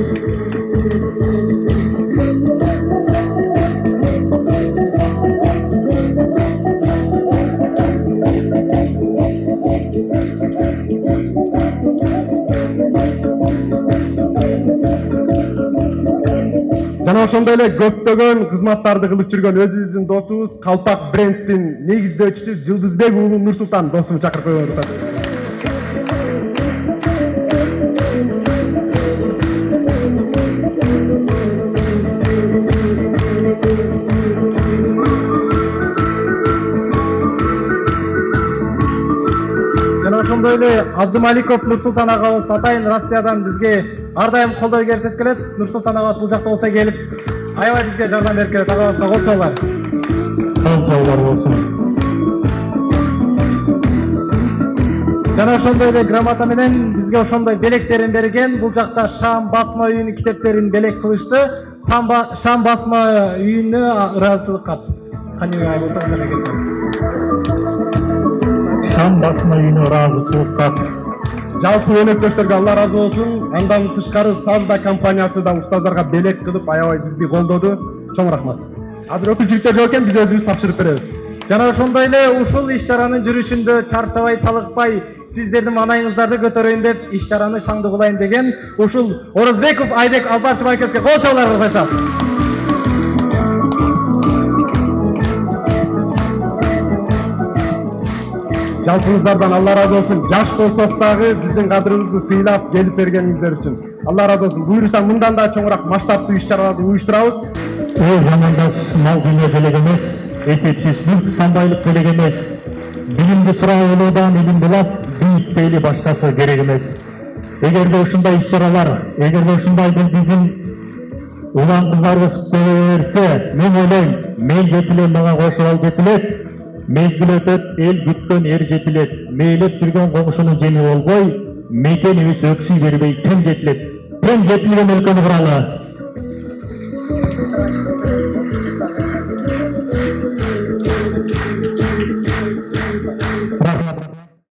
Жана ошондой эле көптөгөн кызматтарды кылып жүргөн өзүбүздүн досубуз Калпак брендтин негиздөөчүсү Жылдызбек уулу Нурсултан досумду чакырып коюңуз. Жана ошондой эле Абдумаликов Нурсултан агабыз атайын Россиядан бизге ар дайым колдоо көрсөтүп келет. Нурсултан агабыз бул жакта болсо келип аябай бизге жардам берип келет. Агабызга кол чалуулар. Кол чалуулар болсун. Жана ошондой эле грамота менен бизге ошондой белектерин берген. Бул жакта Шам басма үйүнүн китептерин белек кылышты. Шам басма үйүнө ыраазычылык кат. Кане айтсаңыз экен. Шам басма үйүнө ыраазычылык кат. Жалпы өнөктөштөргө Алла разы болсун. Андан тышкары Сазда компаниясы да устаздарга белек кылып аябай бизди колдоду. Чоң рахмат. Азыр өкүлчүлүктөр жок экен, биз өзүбүз тапшырып беребиз. Жана ошондой эле ушул иш-чаранын жүрүшүндө чарчабай, талыкпай сиздердин маанайыңыздарды көтөрөйүн деп иш-чараны шаңды кылайын деген ушул Орозбеков Айбек Албарчы байкеске кол чалуулар кылсак. Жалпыңыздардан Алла разы болсун. Жаш болсок дагы биздин кадырыбызды сыйлап келип бергениңиздер үчүн Алла разы болсун. Буйруса мындан да чоңураак масштабтуу иш-чараларды уюштурабыз. Ой, замандаш мал дүние делек эмес, эсепсиз мүлк самбайлык делек эмес. Билимди сурауудан илим булат, бийик дейли башкасы керек эмес. Эгерде ушундай иш-чаралар, эгерде ушундай биздин улан кыздарыбыз боло берсе, мен ойлойм, мен жетилем, мага кошуп ал жетилет. Мезгил өтөт, эл күткөн эр жетилет. Мейлеп жүргөн коңшунун жеми болбой, мекенибиз өксүй бербей тем жетилет. Тем жетилген өлкөнү куралы.